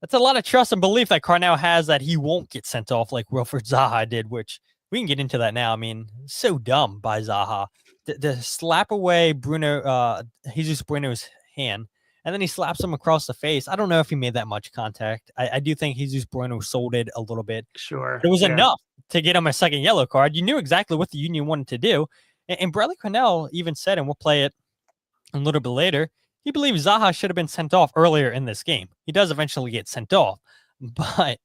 That's a lot of trust and belief that Cornell has that he won't get sent off like Wilfred Zaha did, which we can get into that now. I mean, so dumb by Zaha. To slap away Jesus Bueno's hand, and then he slaps him across the face. I don't know if he made that much contact. I do think Jesus Bueno sold it a little bit. Sure. But it was enough to get him a second yellow card. You knew exactly what the Union wanted to do. And Bradley Cornell even said, and we'll play it a little bit later, he believes Zaha should have been sent off earlier in this game. He does eventually get sent off, but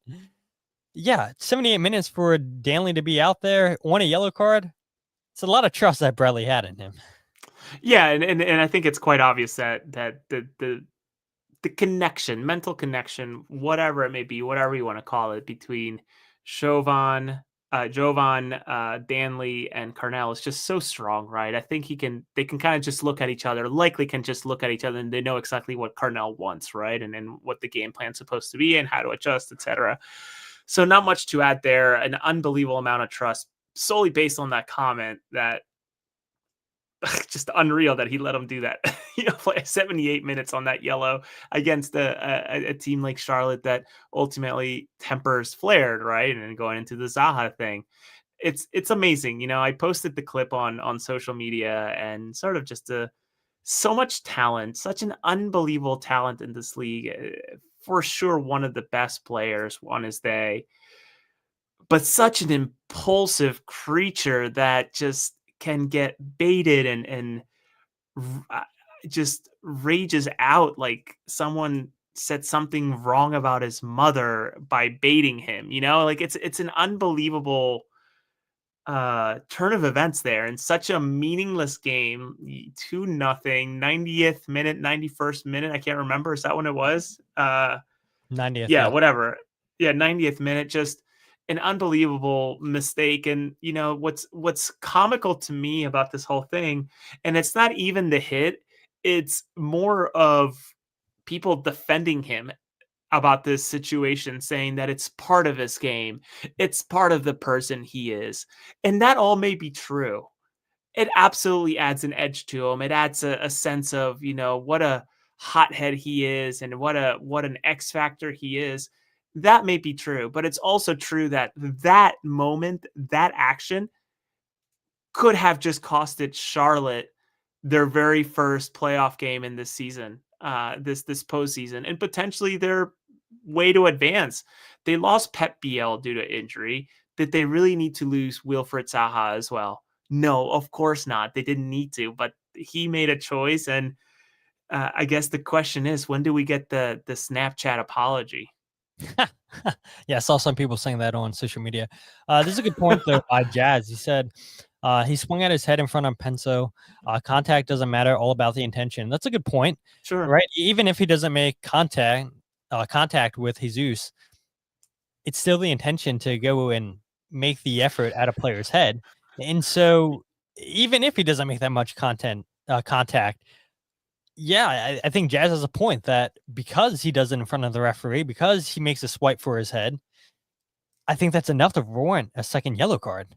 yeah, 78 minutes for Danley to be out there on a yellow card. It's a lot of trust that Bradley had in him. Yeah, and I think it's quite obvious that the connection, mental connection, whatever it may be, whatever you want to call it, between Jovan, Danley, and Carnell is just so strong, right? I think they can kind of just look at each other, likely can just look at each other, and they know exactly what Carnell wants, right? And what the game plan's supposed to be and how to adjust, etc. So not much to add there. An unbelievable amount of trust solely based on that comment that just unreal that he let him do that. Play 78 minutes on that yellow against a team like Charlotte that ultimately tempers flared, right? And then going into the Zaha thing. It's amazing. I posted the clip on social media and sort of just so much talent, such an unbelievable talent in this league. For sure, one of the best players on his day, but such an impulsive creature that just can get baited and just rages out like someone said something wrong about his mother by baiting him. Like it's an unbelievable turn of events there in such a meaningless game. 2-0, 90th minute, 91st minute, I can't remember, is that when it was? 90th, yeah, whatever. Yeah, 90th minute, just an unbelievable mistake. And what's comical to me about this whole thing, and it's not even the hit, it's more of people defending him about this situation, saying that it's part of his game, it's part of the person he is. And that all may be true. It absolutely adds an edge to him. It adds a sense of, what a hothead he is and what an X factor he is. That may be true, but it's also true that that moment, that action could have just costed Charlotte their very first playoff game in this season, this postseason, and potentially their way to advance. They lost Pep Biel due to injury. Did they really need to lose Wilfried Zaha as well? No, of course not. They didn't need to, but he made a choice. And I guess the question is, when do we get the Snapchat apology? Yeah, I saw some people saying that on social media. This is a good point, though, by Jazz. He said he swung at his head in front of Penso. Contact doesn't matter, all about the intention. That's a good point. Sure. Right? Even if he doesn't make contact with Jesus, it's still the intention to go and make the effort at a player's head. And so even if he doesn't make that much contact, yeah, I think Jazz has a point that because he does it in front of the referee, because he makes a swipe for his head, I think that's enough to warrant a second yellow card.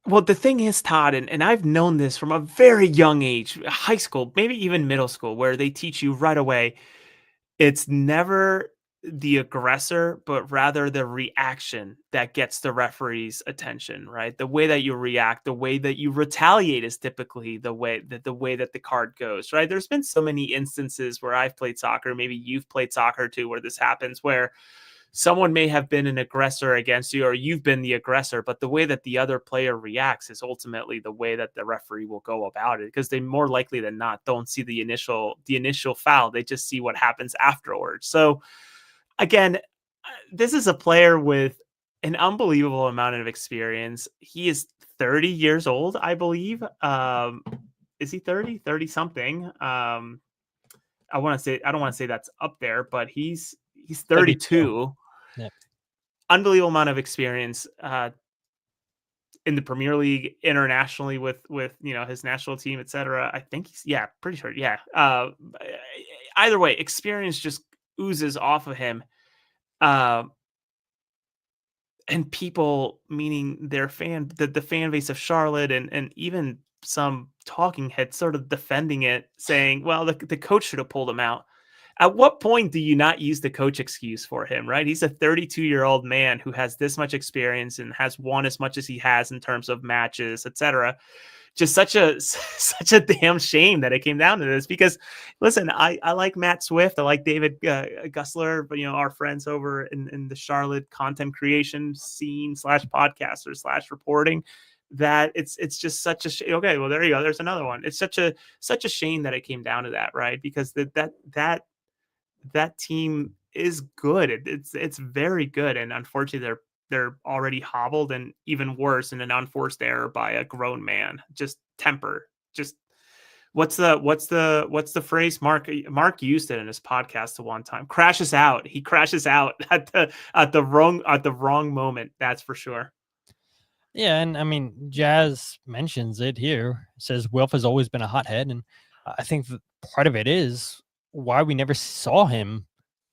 Well, the thing is, Todd, and I've known this from a very young age, high school, maybe even middle school, where they teach you right away, it's never the aggressor, but rather the reaction that gets the referee's attention, right? The way that you react, the way that you retaliate is typically the way that the card goes, right? There's been so many instances where I've played soccer, maybe you've played soccer too, where this happens, where someone may have been an aggressor against you or you've been the aggressor, but the way that the other player reacts is ultimately the way that the referee will go about it, because they more likely than not don't see the initial foul. They just see what happens afterwards. So again, this is a player with an unbelievable amount of experience. He is 30 years old, I believe. Is he 30 something? I don't want to say that's up there, but he's 32. Yep. Unbelievable amount of experience in the Premier League, internationally with his national team, etc. I think pretty sure. Yeah. Either way, experience just oozes off of him. And people, meaning the fan base of Charlotte and even some talking heads sort of defending it, saying, well, the coach should have pulled him out. At what point do you not use the coach excuse for him, right? He's a 32-year-old man who has this much experience and has won as much as he has in terms of matches, etc. Just such a damn shame that it came down to this, because listen, I like Matt Swift. I like David Gussler, but our friends over in the Charlotte content creation scene /podcasters /reporting. that it's just such a okay. Well, there you go. There's another one. It's such a shame that it came down to that, right? Because that team is good. It's very good, and unfortunately, they're already hobbled, and even worse, in an unforced error by a grown man. Just temper. Just what's the phrase? Mark used it in his podcast at one time. Crashes out. He crashes out at the wrong moment. That's for sure. Yeah, and I mean, Jazz mentions it here. Says Wilf has always been a hothead, and I think that part of it is why we never saw him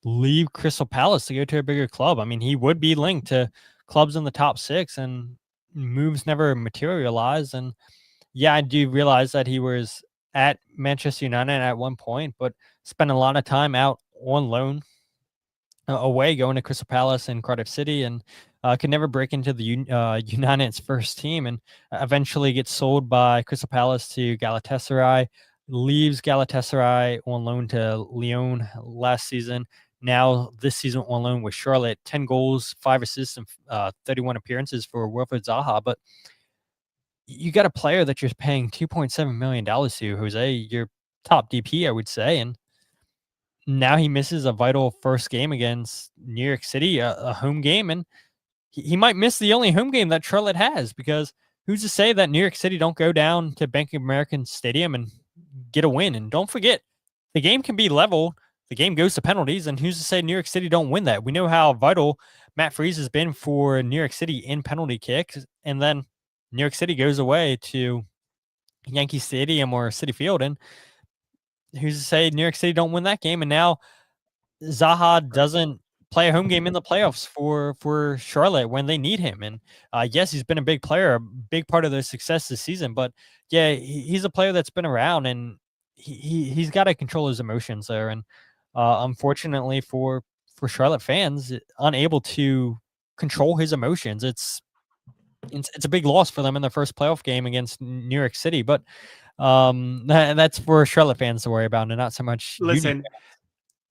leave Crystal Palace to go to a bigger club. I mean, he would be linked to clubs in the top six, and moves never materialized. And yeah, I do realize that he was at Manchester United at one point, but spent a lot of time out on loan away, going to Crystal Palace and Cardiff City, and could never break into the United's first team, and eventually gets sold by Crystal Palace to Galatasaray, leaves Galatasaray on loan to Lyon last season. Now this season on loan with Charlotte, 10 goals, 5 assists, and 31 appearances for Wilfried Zaha. But you got a player that you're paying $2.7 million to, Jose, your top DP, I would say, and now he misses a vital first game against New York City, a home game, and he might miss the only home game that Charlotte has, because who's to say that New York City don't go down to Bank of America Stadium and get a win? And don't forget, the game can be level. The game goes to penalties, and who's to say New York City don't win that? We know how vital Matt Freese has been for New York City in penalty kicks, and then New York City goes away to Yankee Stadium or Citi Field, and who's to say New York City don't win that game? And now Zaha doesn't play a home game in the playoffs for Charlotte when they need him. And yes, he's been a big player, a big part of their success this season. But yeah, he's a player that's been around, and he's got to control his emotions there. And unfortunately for Charlotte fans, unable to control his emotions, it's a big loss for them in their first playoff game against New York City. But that's for Charlotte fans to worry about, and not so much. Listen,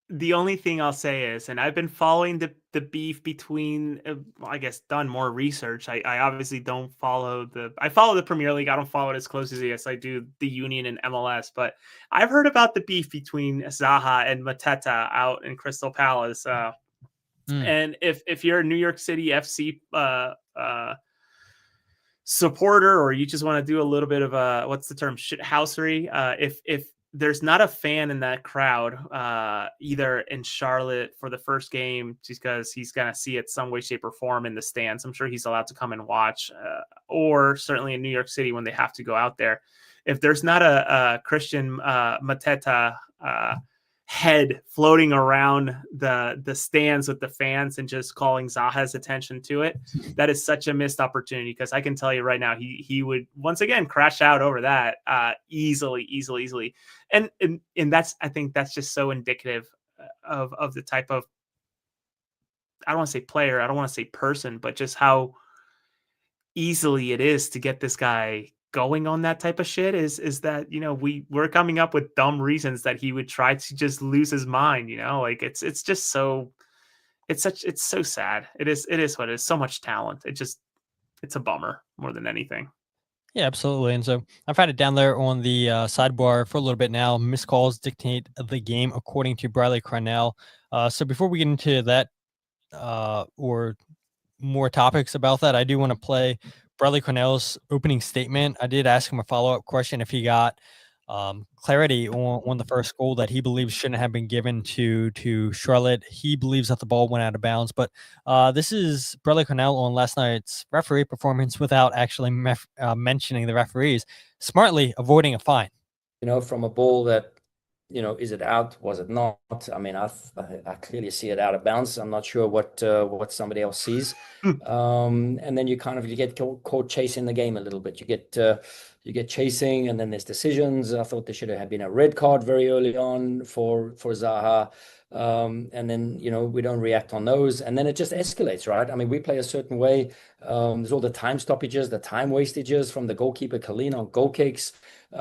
the only thing I'll say is, and I've been following the beef between, I guess, done more research. I obviously don't follow I follow the Premier League. I don't follow it as close as I do the Union and MLS, but I've heard about the beef between Zaha and Mateta out in Crystal Palace. And if you're a New York City FC supporter, or you just want to do a little bit of what's the term, shithousery, if there's not a fan in that crowd, either in Charlotte for the first game, just because he's going to see it some way, shape, or form in the stands. I'm sure he's allowed to come and watch, or certainly in New York City when they have to go out there. If there's not a Christian Mateta head floating around the stands with the fans and just calling Zaha's attention to it, that is such a missed opportunity, because I can tell you right now, he would once again crash out over that easily. And that's, I think that's just so indicative of the type of, I don't want to say player, I don't want to say person, but just how easily it is to get this guy going on that type of shit. Is that, we're coming up with dumb reasons that he would try to just lose his mind, like it's just so, it's so sad. It is what it is. So much talent. It's a bummer more than anything. Yeah, absolutely. And so I've had it down there on the sidebar for a little bit now. Missed calls dictate the game, according to Bradley Cornell. So before we get into that or more topics about that, I do want to play Bradley Cornell's opening statement. I did ask him a follow-up question if he got clarity on the first goal that he believes shouldn't have been given to Charlotte. He believes that the ball went out of bounds, but this is Bradley Cornell on last night's referee performance without actually mentioning the referees, smartly avoiding a fine. From a ball that, is it out? Was it not? I mean, I clearly see it out of bounds. I'm not sure what somebody else sees. And then you get caught chasing the game a little bit. You get chasing, and then there's decisions. I thought there should have been a red card very early on for Zaha. And then, we don't react on those. And then it just escalates, right? I mean, we play a certain way. There's all the time stoppages, the time wastages from the goalkeeper, Colleen, on goal kicks. We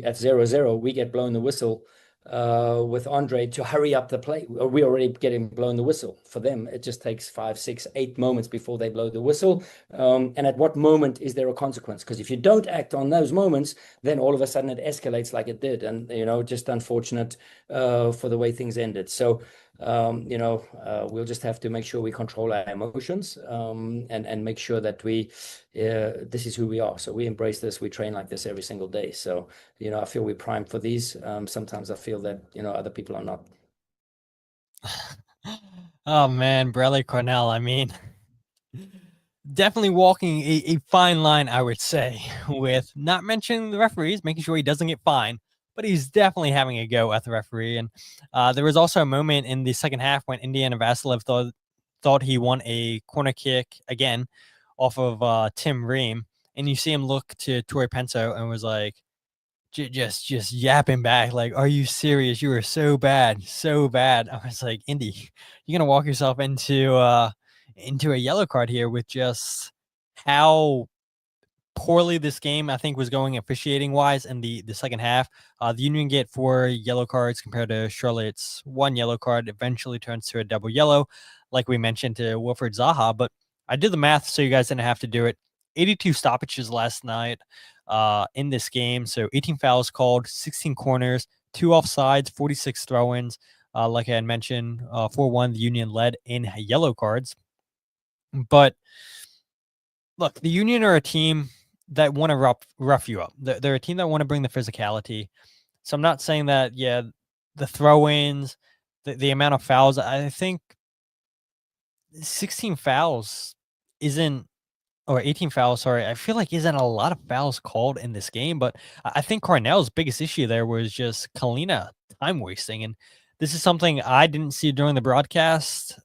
at 0-0, we get blown the whistle with Andre to hurry up the play. We already getting blown the whistle. For them, it just takes 5, 6, 8 moments before they blow the whistle. And at what moment is there a consequence? Because if you don't act on those moments, then all of a sudden it escalates like it did. And, just unfortunate for the way things ended. So, we'll just have to make sure we control our emotions and make sure that this is who we are. So we embrace this. We train like this every single day. So, I feel we're primed for these. Sometimes I feel that, other people are not. Oh man, Brelly Cornell. I mean, definitely walking a fine line, I would say, with not mentioning the referees, making sure he doesn't get fined, but he's definitely having a go at the referee. And there was also a moment in the second half when Indiana Vassilev thought he won a corner kick again off of Tim Ream, and you see him look to Torrey Penso and was like, just yapping back, like, "Are you serious? You are so bad, so bad." I was like, "Indy, you're gonna walk yourself into a yellow card here with just how poorly this game I think was going officiating wise in the second half. The Union get 4 yellow cards compared to Charlotte's 1 yellow card. Eventually turns to a double yellow, like we mentioned to Wilfred Zaha. But I did the math so you guys didn't have to do it. 82 stoppages last night in this game. So 18 fouls called, 16 corners, 2 offsides, 46 throw-ins. Like I had mentioned, 4-1, the Union led in yellow cards. But look, the Union are a team that want to rough you up. They're a team that want to bring the physicality. So I'm not saying that, the throw-ins, the amount of fouls, I think 16 fouls isn't, or 18 fouls, sorry, I feel like isn't a lot of fouls called in this game, but I think Cornell's biggest issue there was just Kalina time wasting. And this is something I didn't see during the broadcast.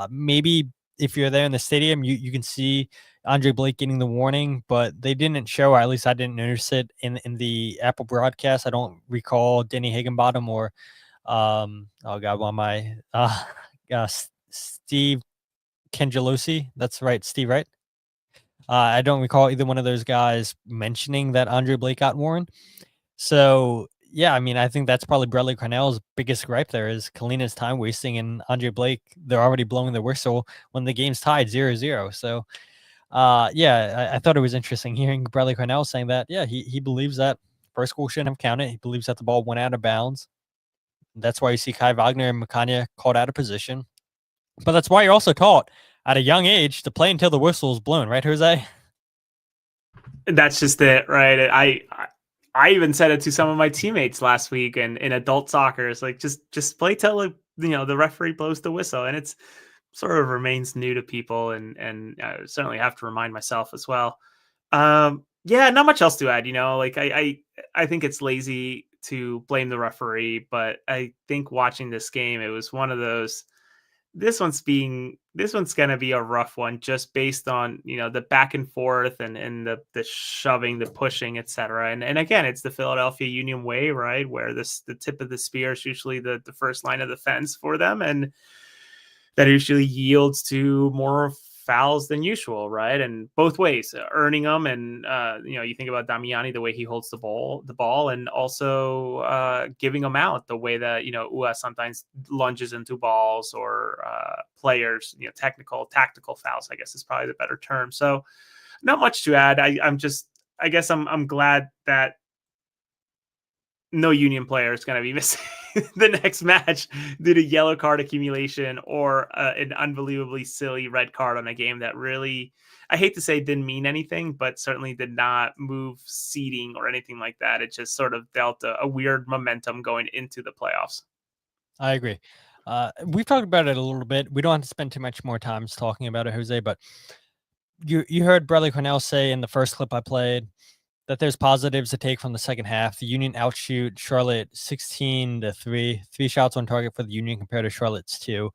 Maybe if you're there in the stadium, you can see Andre Blake getting the warning, but they didn't show, or at least I didn't notice it in the Apple broadcast. I don't recall Denny Higginbottom or, oh God, one of my, Steve Kengelosi. That's right, Steve, right? I don't recall either one of those guys mentioning that Andre Blake got warned. So, yeah, I mean, I think that's probably Bradley Cornell's biggest gripe there is Kalina's time wasting, and Andre Blake, they're already blowing the whistle when the game's tied 0-0. So, I thought it was interesting hearing Bradley Cornell saying that, he believes that first goal shouldn't have counted. He believes that the ball went out of bounds. That's why you see Kai Wagner and Makanya called out of position. But that's why you're also taught at a young age to play until the whistle's blown, right, Jose? That's just it, right? I even said it to some of my teammates last week in adult soccer. It's like just play till the referee blows the whistle, and it's sort of remains new to people, and I certainly have to remind myself as well. Not much else to add. I think it's lazy to blame the referee, but I think watching this game, it was one of those. This one's gonna be a rough one, just based on the back and forth and the shoving, the pushing, etc. And again, it's the Philadelphia Union way, right? Where the tip of the spear is usually the first line of defense for them, and that usually yields to more fouls than usual, right? And both ways, earning them, and you think about Damiani, the way he holds the ball, and also giving them out, the way that Ua sometimes lunges into balls, or players, tactical fouls, I guess is probably the better term. So not much to add. I guess I'm glad that no Union player is going to be missing the next match due to yellow card accumulation or an unbelievably silly red card on a game that really, I hate to say, didn't mean anything, but certainly did not move seeding or anything like that. It just sort of dealt a weird momentum going into the playoffs. I agree. We've talked about it a little bit. We don't have to spend too much more time talking about it, Jose, but you heard Bradley Cornell say in the first clip I played that there's positives to take from the second half. The Union outshoot Charlotte 16-3, 3 shots on target for the Union compared to Charlotte's 2.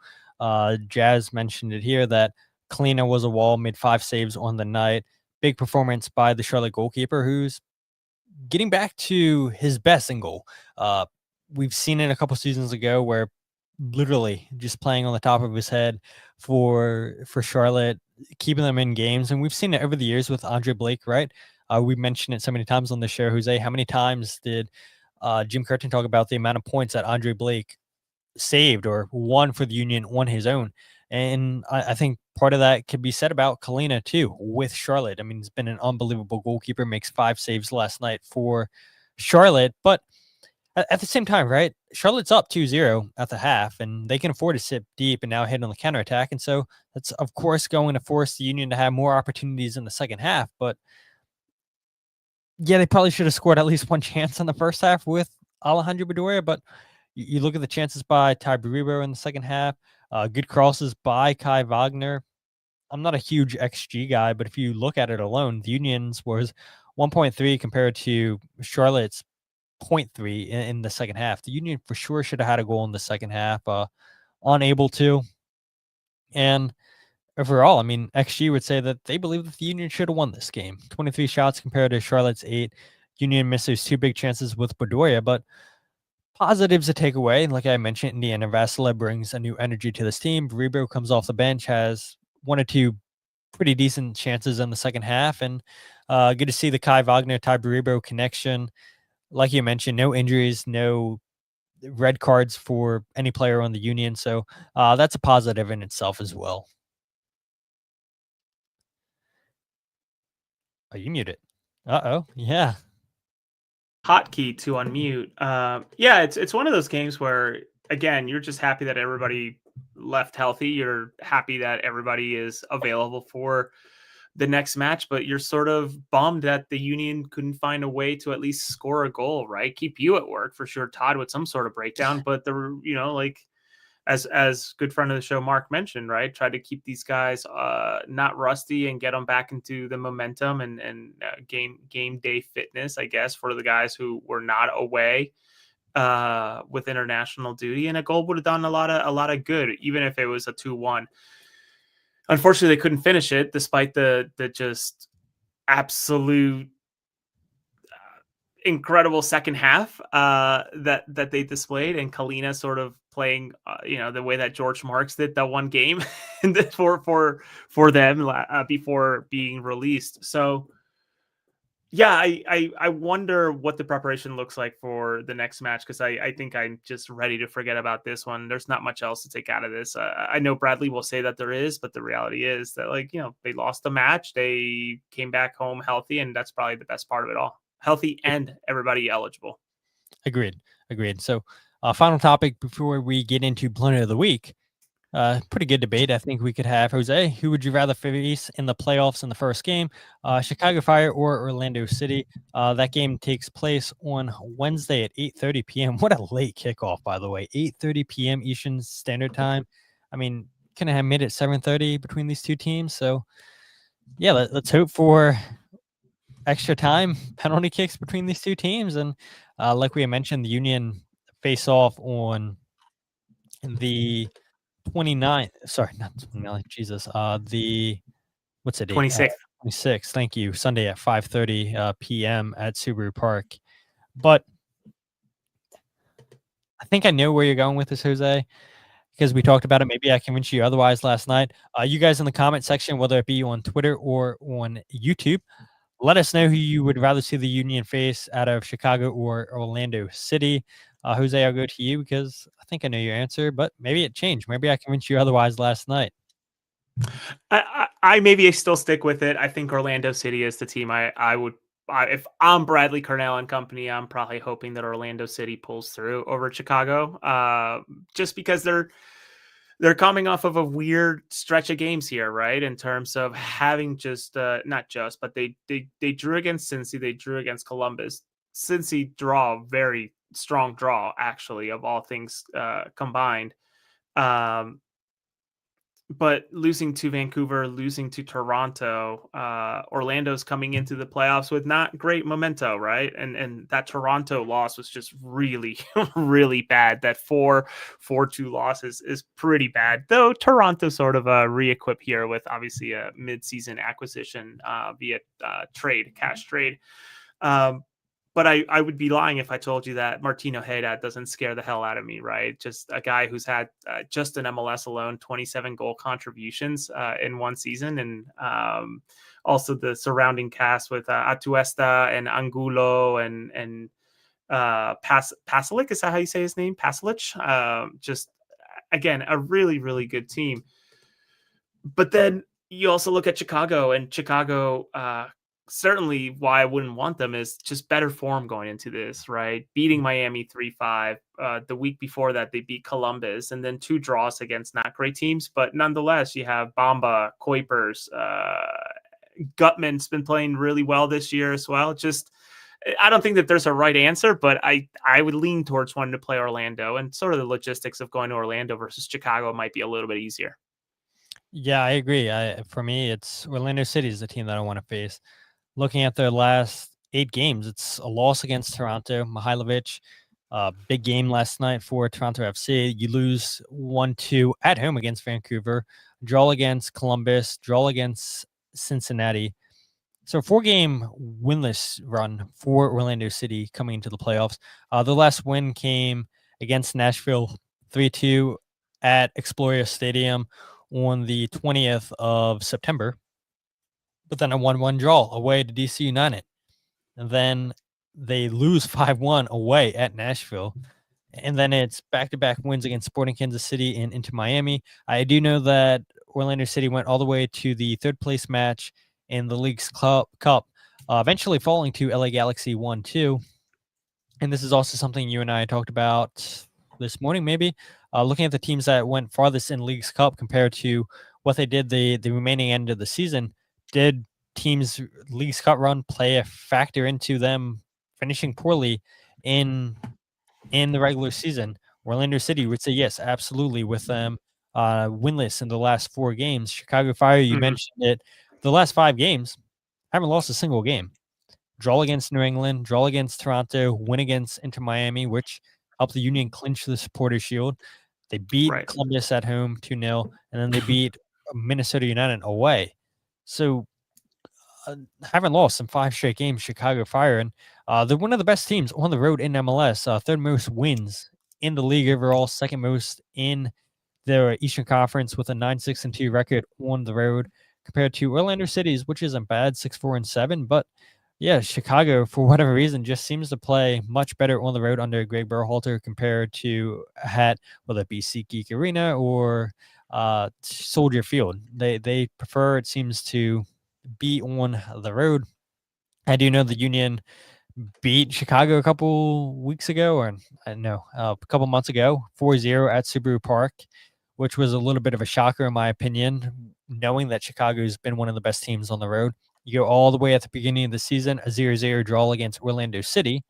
Jazz mentioned it here that Kalina was a wall, made 5 saves on the night. Big performance by the Charlotte goalkeeper, who's getting back to his best in goal. We've seen it a couple seasons ago where literally just playing on the top of his head for Charlotte, keeping them in games. And we've seen it over the years with Andre Blake, right? We mentioned it so many times on the show, Jose. How many times did Jim Curtin talked about the amount of points that Andre Blake saved or won for the Union on his own. And I think part of that could be said about Kalina too, with Charlotte. I mean, he's been an unbelievable goalkeeper, makes 5 saves last night for Charlotte. But at the same time, right, Charlotte's up 2-0 at the half, and they can afford to sit deep and now hit on the counterattack. And so that's, of course, going to force the Union to have more opportunities in the second half. But yeah, they probably should have scored at least one chance in the first half with Alejandro Bedoya. But you look at the chances by Ty Baribo in the second half, good crosses by Kai Wagner. I'm not a huge XG guy, but if you look at it alone, the Union's was 1.3 compared to Charlotte's 0.3 in the second half. The Union for sure should have had a goal in the second half, unable to. And overall, I mean, XG would say that they believe that the Union should have won this game. 23 shots compared to Charlotte's 8. Union misses 2 big chances with Bedoya, but positives to take away. Like I mentioned, Indiana Vassila brings a new energy to this team. Baribo comes off the bench, has 1 or 2 pretty decent chances in the second half, and good to see the Kai Wagner Ty Baribo connection. Like you mentioned, no injuries, no red cards for any player on the Union, so that's a positive in itself as well. Oh, you muted. Uh-oh, yeah. Hotkey to unmute. Yeah, it's one of those games where, again, you're just happy that everybody left healthy. You're happy that everybody is available for the next match, but you're sort of bummed that the Union couldn't find a way to at least score a goal, right? Keep you at work for sure, Todd, with some sort of breakdown. But like as good friend of the show Mark mentioned, right, try to keep these guys not rusty and get them back into the momentum and game day fitness, I guess, for the guys who were not away with international duty. And a goal would have done a lot of good, even if it was a 2-1. Unfortunately, they couldn't finish it despite the just absolute incredible second half that they displayed, and Kalina sort of playing the way that George Marks did that one game for them before being released. So yeah, I wonder what the preparation looks like for the next match, because I think I'm just ready to forget about this one. There's not much else to take out of this. I know Bradley will say that there is, but the reality is that they lost the match, they came back home healthy, and that's probably the best part of it all. Healthy and everybody eligible. Agreed. So final topic before we get into Blender of the Week. Pretty good debate. I think we could have. Jose, who would you rather face in the playoffs in the first game? Chicago Fire or Orlando City? That game takes place on Wednesday at 8:30 p.m. What a late kickoff, by the way. 8:30 p.m. Eastern Standard Time. I mean, couldn't have made it 7:30 between these two teams. So, yeah, let's hope for extra time penalty kicks between these two teams. And like we had mentioned, the Union face off on the 29th. Sorry, not 29th. Jesus. What's the date? 26th. 26th. Thank you. Sunday at 5:30 p.m. at Subaru Park. But I think I know where you're going with this, Jose, because we talked about it. Maybe I convinced you otherwise last night. You guys in the comment section, whether it be on Twitter or on YouTube, let us know who you would rather see the Union face out of Chicago or Orlando City. Jose, I'll go to you because I think I know your answer, but maybe it changed. Maybe I convinced you otherwise last night. I maybe still stick with it. I think Orlando City is the team I would. If I'm Bradley Cornell and company, I'm probably hoping that Orlando City pulls through over Chicago, just because they're coming off of a weird stretch of games here, right? In terms of having just not just, but they drew against Cincy, they drew against Columbus. Cincy draw, very strong draw, actually, of all things combined. But losing to Vancouver, losing to Toronto, Orlando's coming into the playoffs with not great memento, right? And that Toronto loss was just really, really bad. That 4-2 loss is pretty bad. Though Toronto sort of re-equip here with obviously a mid-season acquisition via cash trade. But I would be lying if I told you that Martino Haydad doesn't scare the hell out of me, right? Just a guy who's had just in MLS alone 27 goal contributions in one season, and also the surrounding cast with Atuesta and Angulo and Pasalic, is that how you say his name? Pasalic. Just again, a really, really good team. But then you also look at Chicago, and Chicago, certainly why I wouldn't want them is just better form going into this, right? Beating Miami 3-5. The week before that, they beat Columbus, and then 2 draws against not great teams. But nonetheless, you have Bamba, Kuipers, Gutman's been playing really well this year as well. Just, I don't think that there's a right answer, but I would lean towards wanting to play Orlando, and sort of the logistics of going to Orlando versus Chicago might be a little bit easier. Yeah, I agree. For me, it's Orlando City is the team that I want to face. Looking at their last 8 games, it's a loss against Toronto, Mihailovic. Big game last night for Toronto FC. You lose 1-2 at home against Vancouver, draw against Columbus, draw against Cincinnati. So 4-game winless run for Orlando City coming into the playoffs. The last win came against Nashville 3-2 at Exploria Stadium on the 20th of September, but then a 1-1 draw away to DC United. And then they lose 5-1 away at Nashville. And then it's back-to-back wins against Sporting Kansas City and into Miami. I do know that Orlando City went all the way to the 3rd place match in the League's Cup, eventually falling to LA Galaxy 1-2. And this is also something you and I talked about this morning, maybe. Looking at the teams that went farthest in League's Cup compared to what they did the remaining end of the season, did teams' League's Cup run play a factor into them finishing poorly in the regular season? Orlando City would say yes, absolutely, with them winless in the last 4 games. Chicago Fire, you mentioned it, the last 5 games haven't lost a single game. Draw against New England, draw against Toronto, win against Inter Miami, which helped the Union clinch the Supporters Shield. They beat Columbus at home 2-0, and then they beat Minnesota United away. So haven't lost in 5 straight games, Chicago Fire. And they're one of the best teams on the road in MLS. 3rd most wins in the league overall, 2nd most in their Eastern Conference with a 9-6-2 record on the road compared to Orlando City's, which isn't bad, 6-4-7. But yeah, Chicago, for whatever reason, just seems to play much better on the road under Greg Berhalter compared to whether it be SeatGeek Arena or Soldier Field. They prefer, it seems, to be on the road. I do know the Union beat Chicago a couple weeks ago, or I don't know, a couple months ago, 4-0 at Subaru Park, which was a little bit of a shocker in my opinion, knowing that Chicago's been one of the best teams on the road. You go all the way at the beginning of the season, a 0-0 draw against Orlando City.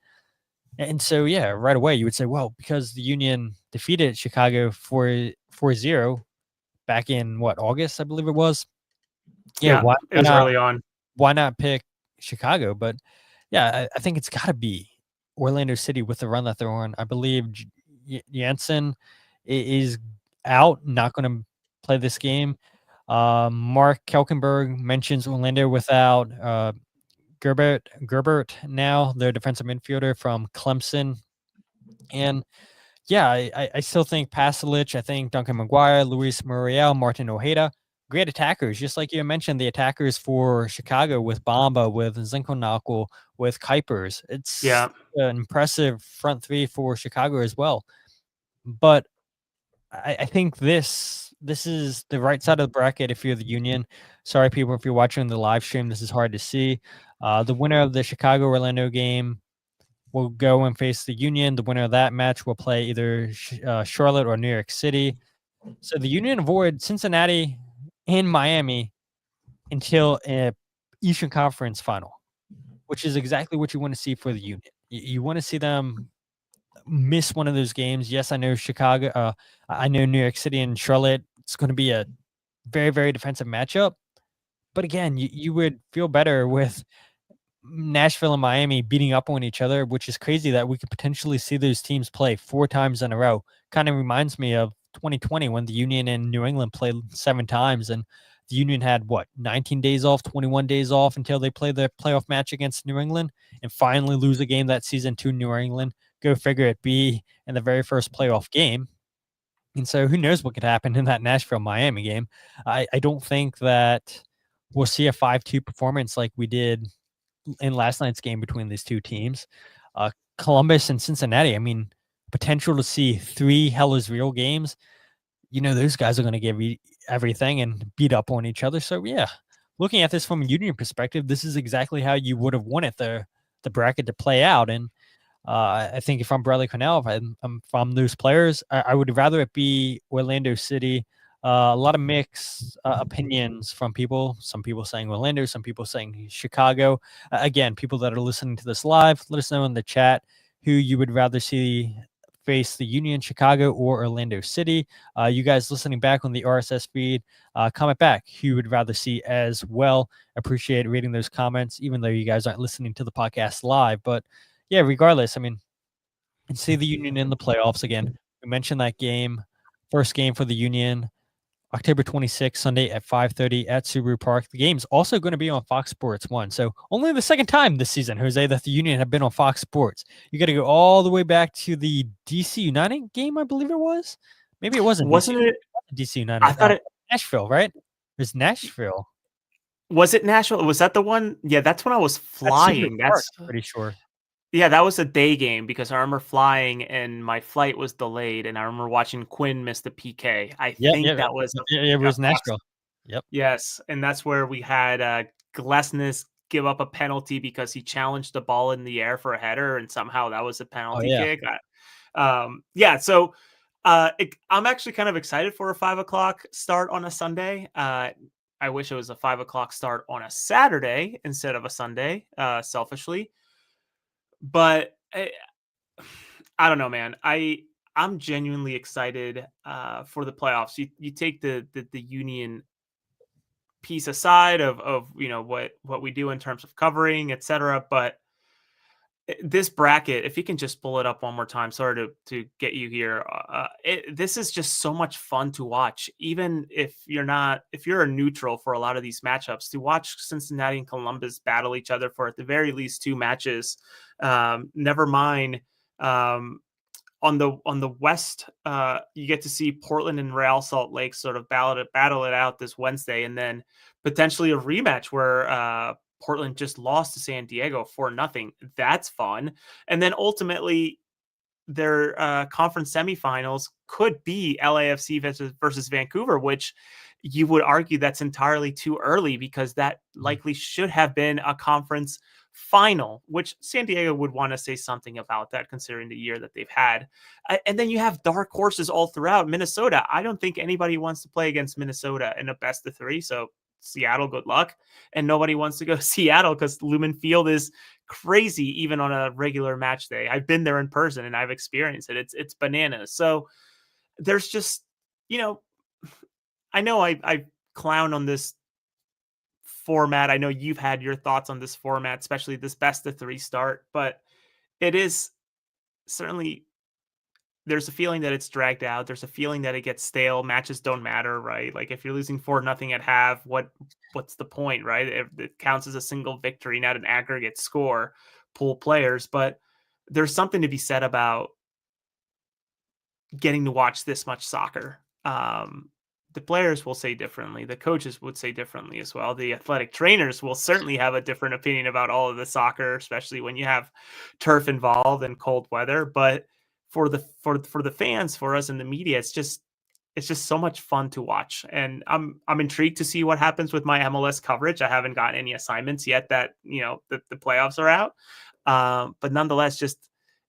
And so, yeah, right away you would say, well, because the Union defeated Chicago 4-0 back in, August, I believe it was. Yeah, it was early on. Why not pick Chicago? But yeah, I think it's got to be Orlando City with the run that they're on. I believe Janssen is out, not going to play this game. Mark Kelkenberg mentions Orlando without Gerbert now, their defensive midfielder from Clemson. And yeah, I still think Pasalic, I think Duncan McGuire, Luis Muriel, Martin Ojeda, great attackers. Just like you mentioned, the attackers for Chicago with Bamba, with Zinkonakul, with Kuipers. It's an impressive front 3 for Chicago as well. But I think this is the right side of the bracket if you're the Union. Sorry, people, if you're watching the live stream, this is hard to see. The winner of the Chicago-Orlando game will go and face the Union. The winner of that match will play either Charlotte or New York City. So the Union avoid Cincinnati and Miami until an Eastern Conference final, which is exactly what you want to see for the Union. You want to see them miss one of those games. Yes, I know Chicago. I know New York City and Charlotte. It's going to be a very, very defensive matchup. But again, you would feel better with Nashville and Miami beating up on each other, which is crazy that we could potentially see those teams play 4 times in a row. Kind of reminds me of 2020 when the Union and New England played 7 times, and the Union had 19 days off, 21 days off until they played their playoff match against New England and finally lose a game that season to New England. Go figure, it be in the very first playoff game. And so who knows what could happen in that Nashville-Miami game. I don't think that we'll see a 5-2 performance like we did in last night's game between these two teams. Columbus and Cincinnati, I mean, potential to see 3 hell is real games. Those guys are going to give everything and beat up on each other. So yeah, looking at this from a Union perspective, this is exactly how you would have wanted the bracket to play out. And I think if I'm Bradley Cornell, if I'm from those players, I would rather it be Orlando City. A lot of mixed opinions from people. Some people saying Orlando, some people saying Chicago. Again, people that are listening to this live, let us know in the chat who you would rather see face the Union, Chicago, or Orlando City. You guys listening back on the RSS feed, comment back who you would rather see as well. Appreciate reading those comments, even though you guys aren't listening to the podcast live. But yeah, regardless, I mean, see the Union in the playoffs again. We mentioned that game, first game for the Union, October 26th, Sunday at 5:30 at Subaru Park. The game's also going to be on Fox Sports 1. So only the second time this season, Jose, that the Union have been on Fox Sports. You got to go all the way back to the DC United game, I believe it was. Maybe it wasn't. Wasn't it DC United? I thought it Nashville, right? It was Nashville. was it Nashville? Was that the one? Yeah, that's when I was flying. That's pretty sure. Yeah, that was a day game because I remember flying and my flight was delayed, and I remember watching Quinn miss the PK. I think that was it was Nashville. Yep. Yes, and that's where we had Glesnes give up a penalty because he challenged the ball in the air for a header, and somehow that was a penalty kick. So I'm actually kind of excited for a 5:00 start on a Sunday. I wish it was a 5:00 start on a Saturday instead of a Sunday, selfishly. But I don't know, man. I'm genuinely excited for the playoffs. You take the Union piece aside of what we do in terms of covering, etc. But this bracket, if you can just pull it up one more time, sorry to get you here. This is just so much fun to watch, even if you're a neutral for a lot of these matchups. To watch Cincinnati and Columbus battle each other for at the very least 2 matches. Never mind. On the West, you get to see Portland and Real Salt Lake sort of battle it out this Wednesday, and then potentially a rematch where Portland just lost to San Diego 4-0. That's fun. And then ultimately their conference semifinals could be LAFC versus Vancouver, which you would argue that's entirely too early because that likely should have been a conference final, which San Diego would want to say something about that considering the year that they've had. And then you have dark horses all throughout. Minnesota, I don't think anybody wants to play against Minnesota in a best of 3. So Seattle, good luck. And nobody wants to go to Seattle because Lumen Field is crazy, even on a regular match day. I've been there in person and I've experienced it. It's bananas. So there's just, I know I clown on this format. I know you've had your thoughts on this format, especially this best of 3 start, but it is certainly, there's a feeling that it's dragged out. There's a feeling that it gets stale. Matches don't matter, right? Like if you're losing 4-0 at half, what's the point, right? It counts as a single victory, not an aggregate score, pool players. But there's something to be said about getting to watch this much soccer. The players will say differently. The coaches would say differently as well. The athletic trainers will certainly have a different opinion about all of the soccer, especially when you have turf involved and cold weather. But for the fans, for us in the media, it's just so much fun to watch. And I'm intrigued to see what happens with my MLS coverage. I haven't gotten any assignments yet that, the playoffs are out. But nonetheless,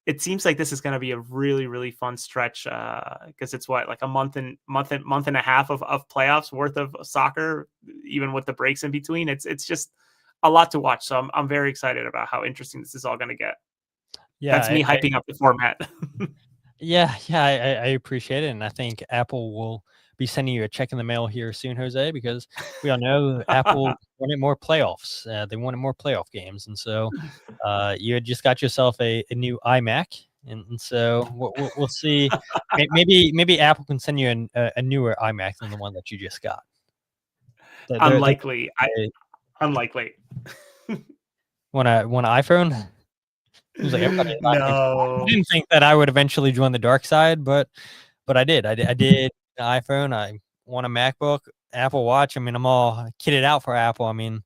it seems like this is going to be a really, really fun stretch because it's like a month and a half of playoffs worth of soccer, even with the breaks in between. It's just a lot to watch. So I'm very excited about how interesting this is all going to get. Yeah, that's me hyping up the format. I appreciate it, and I think Apple will be sending you a check in the mail here soon, Jose, because we all know Apple wanted more playoffs. They wanted more playoff games, and so you had just got yourself a new iMac, and so we'll see. Maybe Apple can send you a newer iMac than the one that you just got. Unlikely. Unlikely. Want an iPhone? It was like everybody. No. I didn't think that I would eventually join the dark side, but I did. I did an iPhone. I want a MacBook, Apple Watch. I mean, I'm all kitted out for Apple. I mean,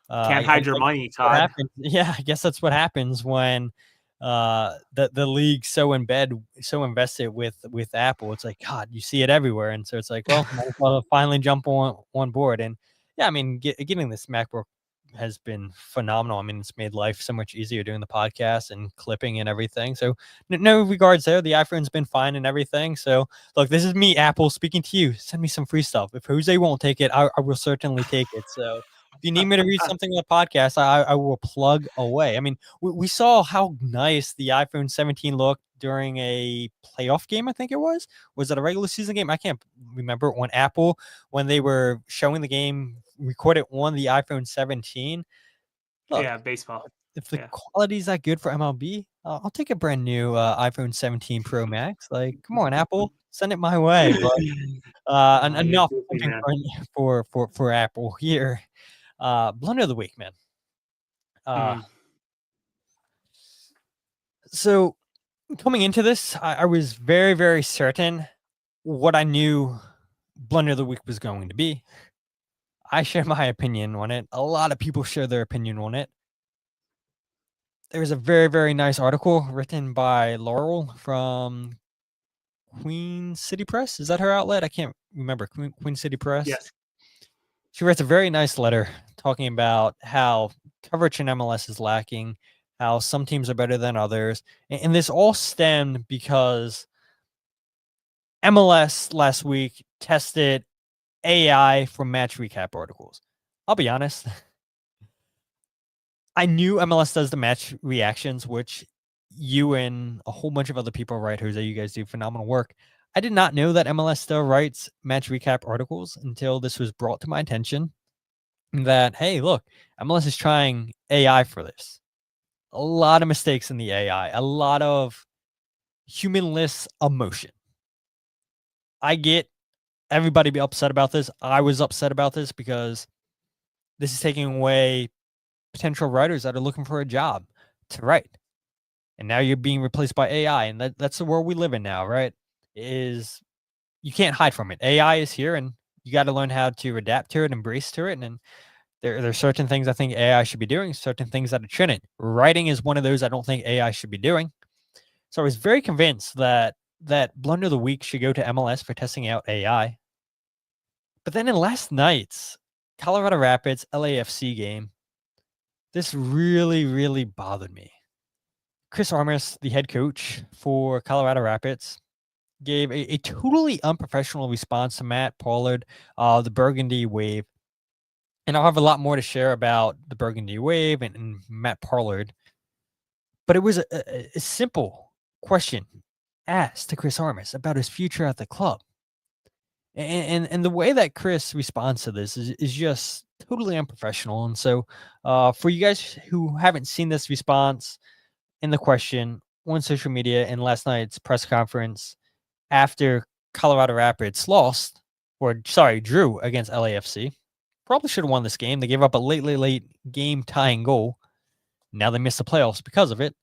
can't hide your money, Todd. Yeah, I guess that's what happens when the league so invested with Apple. It's like, God, you see it everywhere, and so it's like, well, might as well finally jump on board. And yeah, I mean, getting this MacBook has been phenomenal. I mean, it's made life so much easier doing the podcast and clipping and everything. So no regards there. The iPhone's been fine and everything. So look, this is me, Apple, speaking to you. Send me some free stuff. If Jose won't take it, I will certainly take it. So if you need me to read something on the podcast, I will plug away. I mean, we saw how nice the iPhone 17 looked during a playoff game, I think it was. Was it a regular season game? I can't remember. On Apple, when they were showing the game recorded on the iPhone 17. Look, Yeah, baseball. if the quality's that good for MLB, I'll take a brand new iPhone 17 Pro Max. Like, come on, Apple, send it my way. But enough for Apple here. Blunder of the week, man. So coming into this, I was very, very certain what I knew blunder of the week was going to be. I share my opinion on it. A lot of people share their opinion on it. There's a very, very nice article written by Laurel from Queen City Press. Is that her outlet? I can't remember. Queen City Press. Yes. She writes a very nice letter talking about how coverage in MLS is lacking, how some teams are better than others. And this all stemmed because MLS last week tested AI for match recap articles. I'll be honest. I knew MLS does the match reactions, which you and a whole bunch of other people write, Jose. You guys do phenomenal work. I did not know that MLS still writes match recap articles until this was brought to my attention that, hey, look, MLS is trying AI for this. A lot of mistakes in the AI, a lot of humanless emotion. I get everybody be upset about this. I was upset about this because this is taking away potential writers that are looking for a job to write. And now you're being replaced by AI. And that's the world we live in now, right? Is you can't hide from it. AI is here and you got to learn how to adapt to it, embrace to it. And then there are certain things I think AI should be doing, certain things that it shouldn't. Writing is one of those I don't think AI should be doing. So I was very convinced that blunder of the week should go to MLS for testing out AI. But then in last night's Colorado Rapids LAFC game, this really, really bothered me. Chris Armas, the head coach for Colorado Rapids, gave a totally unprofessional response to Matt Pollard, the Burgundy Wave. And I'll have a lot more to share about the Burgundy Wave and Matt Pollard. But it was a simple question asked to Chris Armas about his future at the club. And the way that Chris responds to this is just totally unprofessional. And so for you guys who haven't seen this response in the question on social media in last night's press conference after Colorado Rapids drew against LAFC, probably should have won this game. They gave up a late game tying goal. Now they missed the playoffs because of it.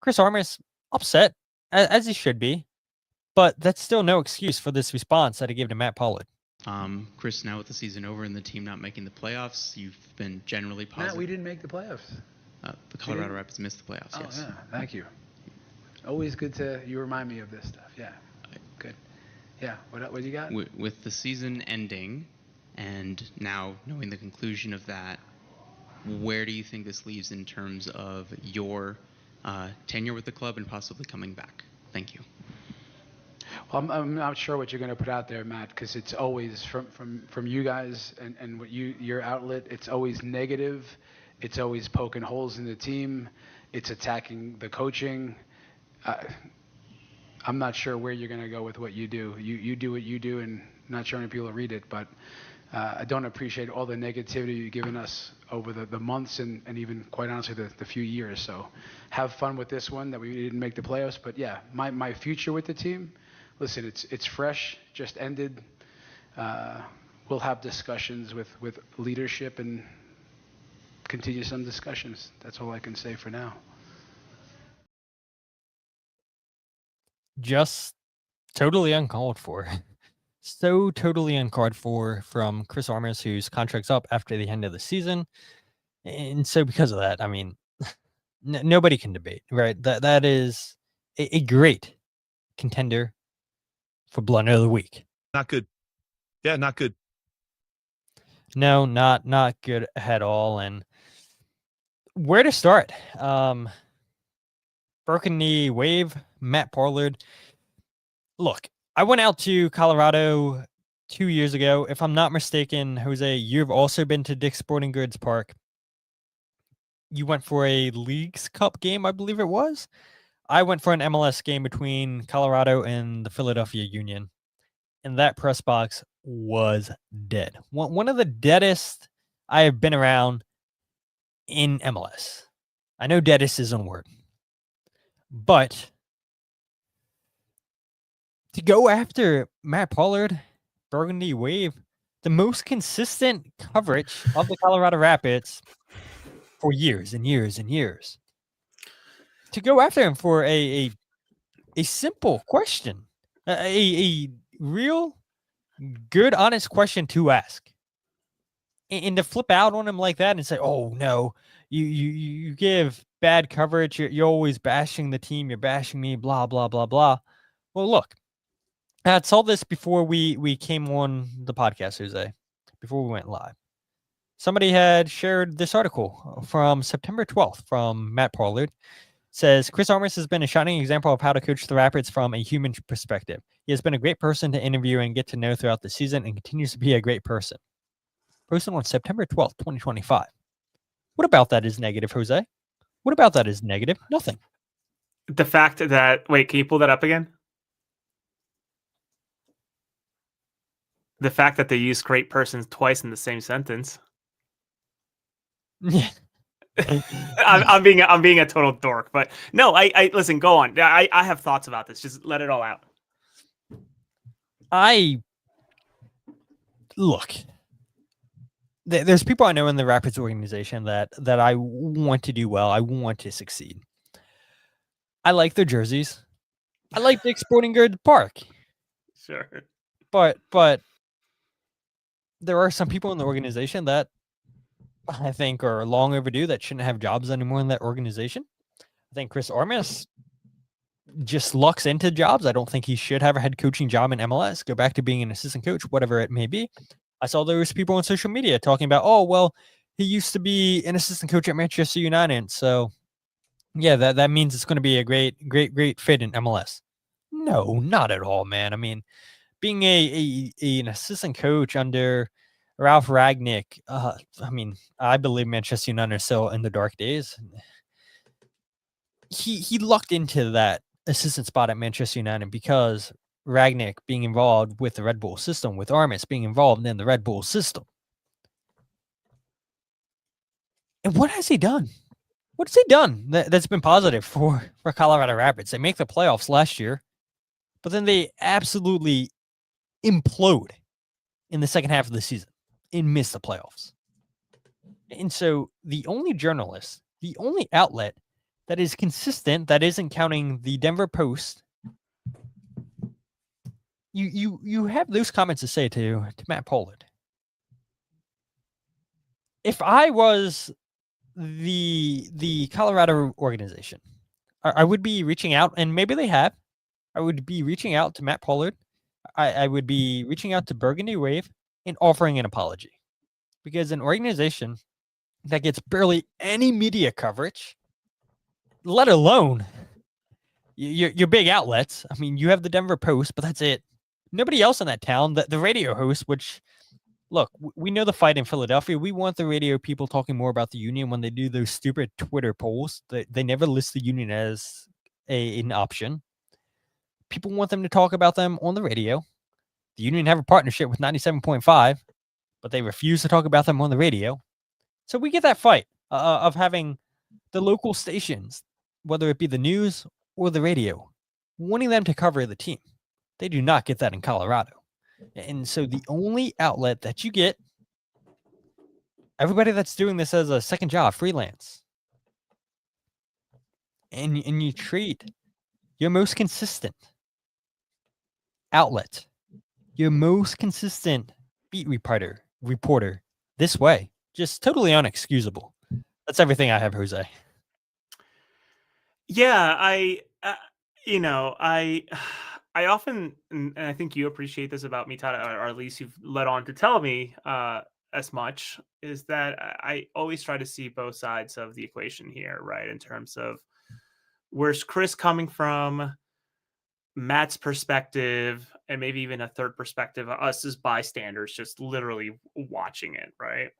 Chris Armas upset, as he should be. But that's still no excuse for this response that he gave to Matt Pollard. Chris, now with the season over and the team not making the playoffs, you've been generally positive. Matt, we didn't make the playoffs. The Colorado Rapids missed the playoffs, yes. Yeah, thank you. Always good to you remind me of this stuff. Yeah, good. Yeah, what you got? With the season ending and now knowing the conclusion of that, where do you think this leaves in terms of your tenure with the club and possibly coming back? Thank you. Well, I'm not sure what you're going to put out there, Matt, because it's always from you guys and what your outlet. It's always negative. It's always poking holes in the team. It's attacking the coaching. I'm not sure where you're going to go with what you do. You do what you do, and not sure many people read it, but I don't appreciate all the negativity you've given us over the months and even, quite honestly, the few years. So have fun with this one that we didn't make the playoffs. But, yeah, my future with the team, listen, it's fresh, just ended. We'll have discussions with leadership and continue some discussions. That's all I can say for now. Just totally uncalled for. So totally uncalled for from Chris Armas, whose contract's up after the end of the season. And so because of that, I mean, nobody can debate, right? That is a great contender for blunder of the week. Not good. Yeah, not good. No, not good at all. And where to start? Broken knee, Wave, Matt Pollard. Look, I went out to Colorado 2 years ago. If I'm not mistaken, Jose, you've also been to Dick's Sporting Goods Park. You went for a Leagues Cup game, I believe it was. I went for an MLS game between Colorado and the Philadelphia Union. And that press box was dead. One of the deadest I have been around in MLS. I know deadest isn't a word. But to go after Matt Pollard, Burgundy Wave, the most consistent coverage of the Colorado Rapids for years and years and years. To go after him for a simple question, a real good, honest question to ask. And to flip out on him like that and say, oh, no, you give bad coverage. You're always bashing the team. You're bashing me, blah, blah, blah, blah. Well, look, I saw this before we came on the podcast, Jose, before we went live. Somebody had shared this article from September 12th from Matt Pollard. Says, Chris Armas has been a shining example of how to coach the Rapids from a human perspective. He has been a great person to interview and get to know throughout the season and continues to be a great person. Posted on September 12th, 2025. What about that is negative, Jose? What about that is negative? Nothing. The fact that, wait, can you pull that up again? The fact that they use great persons twice in the same sentence. Yeah. I'm being a total dork, but no, I listen, go on. I have thoughts about this. Just let it all out. Look, there's people I know in the Rapids organization that I want to do well. I want to succeed. I like their jerseys. I like Dick's Sporting Goods Park. Sure. But there are some people in the organization that I think are long overdue that shouldn't have jobs anymore in that organization. I think Chris Armas just lucks into jobs. I don't think he should have a head coaching job in MLS, go back to being an assistant coach, whatever it may be. I saw there was people on social media talking about, oh, well, he used to be an assistant coach at Manchester United. So yeah, that means it's going to be a great fit in MLS. No, not at all, man. I mean, being an assistant coach under Ralph Ragnick, I believe Manchester United are still in the dark days. He lucked into that assistant spot at Manchester United because Ragnick being involved with the Red Bull system, with Armas being involved in the Red Bull system. And what has he done? What has he done that's been positive for Colorado Rapids? They make the playoffs last year, but then they absolutely implode in the second half of the season and miss the playoffs. And so the only journalist, the only outlet that is consistent, that isn't counting the Denver Post, you have those comments to say to Matt Pollard. If I was the Colorado organization, I would be reaching out, and maybe they have. I would be reaching out to Matt Pollard. I would be reaching out to Burgundy Wave and offering an apology. Because an organization that gets barely any media coverage, let alone your big outlets. I mean, you have the Denver Post, but that's it. Nobody else in that town. The radio host, which, look, we know the fight in Philadelphia. We want the radio people talking more about the Union when they do those stupid Twitter polls. They never list the Union as an option. People want them to talk about them on the radio. The Union have a partnership with 97.5, but they refuse to talk about them on the radio. So we get that fight of having the local stations, whether it be the news or the radio, wanting them to cover the team. They do not get that in Colorado. And so the only outlet that you get, everybody that's doing this as a second job, freelance, and you treat your most consistent outlet, your most consistent beat reporter this way, just totally unexcusable. That's everything I have, Jose. Yeah, I I often, and I think you appreciate this about me, Todd, or at least you've led on to tell me as much, is that I always try to see both sides of the equation here, right? In terms of where's Chris coming from, Matt's perspective, and maybe even a third perspective, us as bystanders, just literally watching it, right?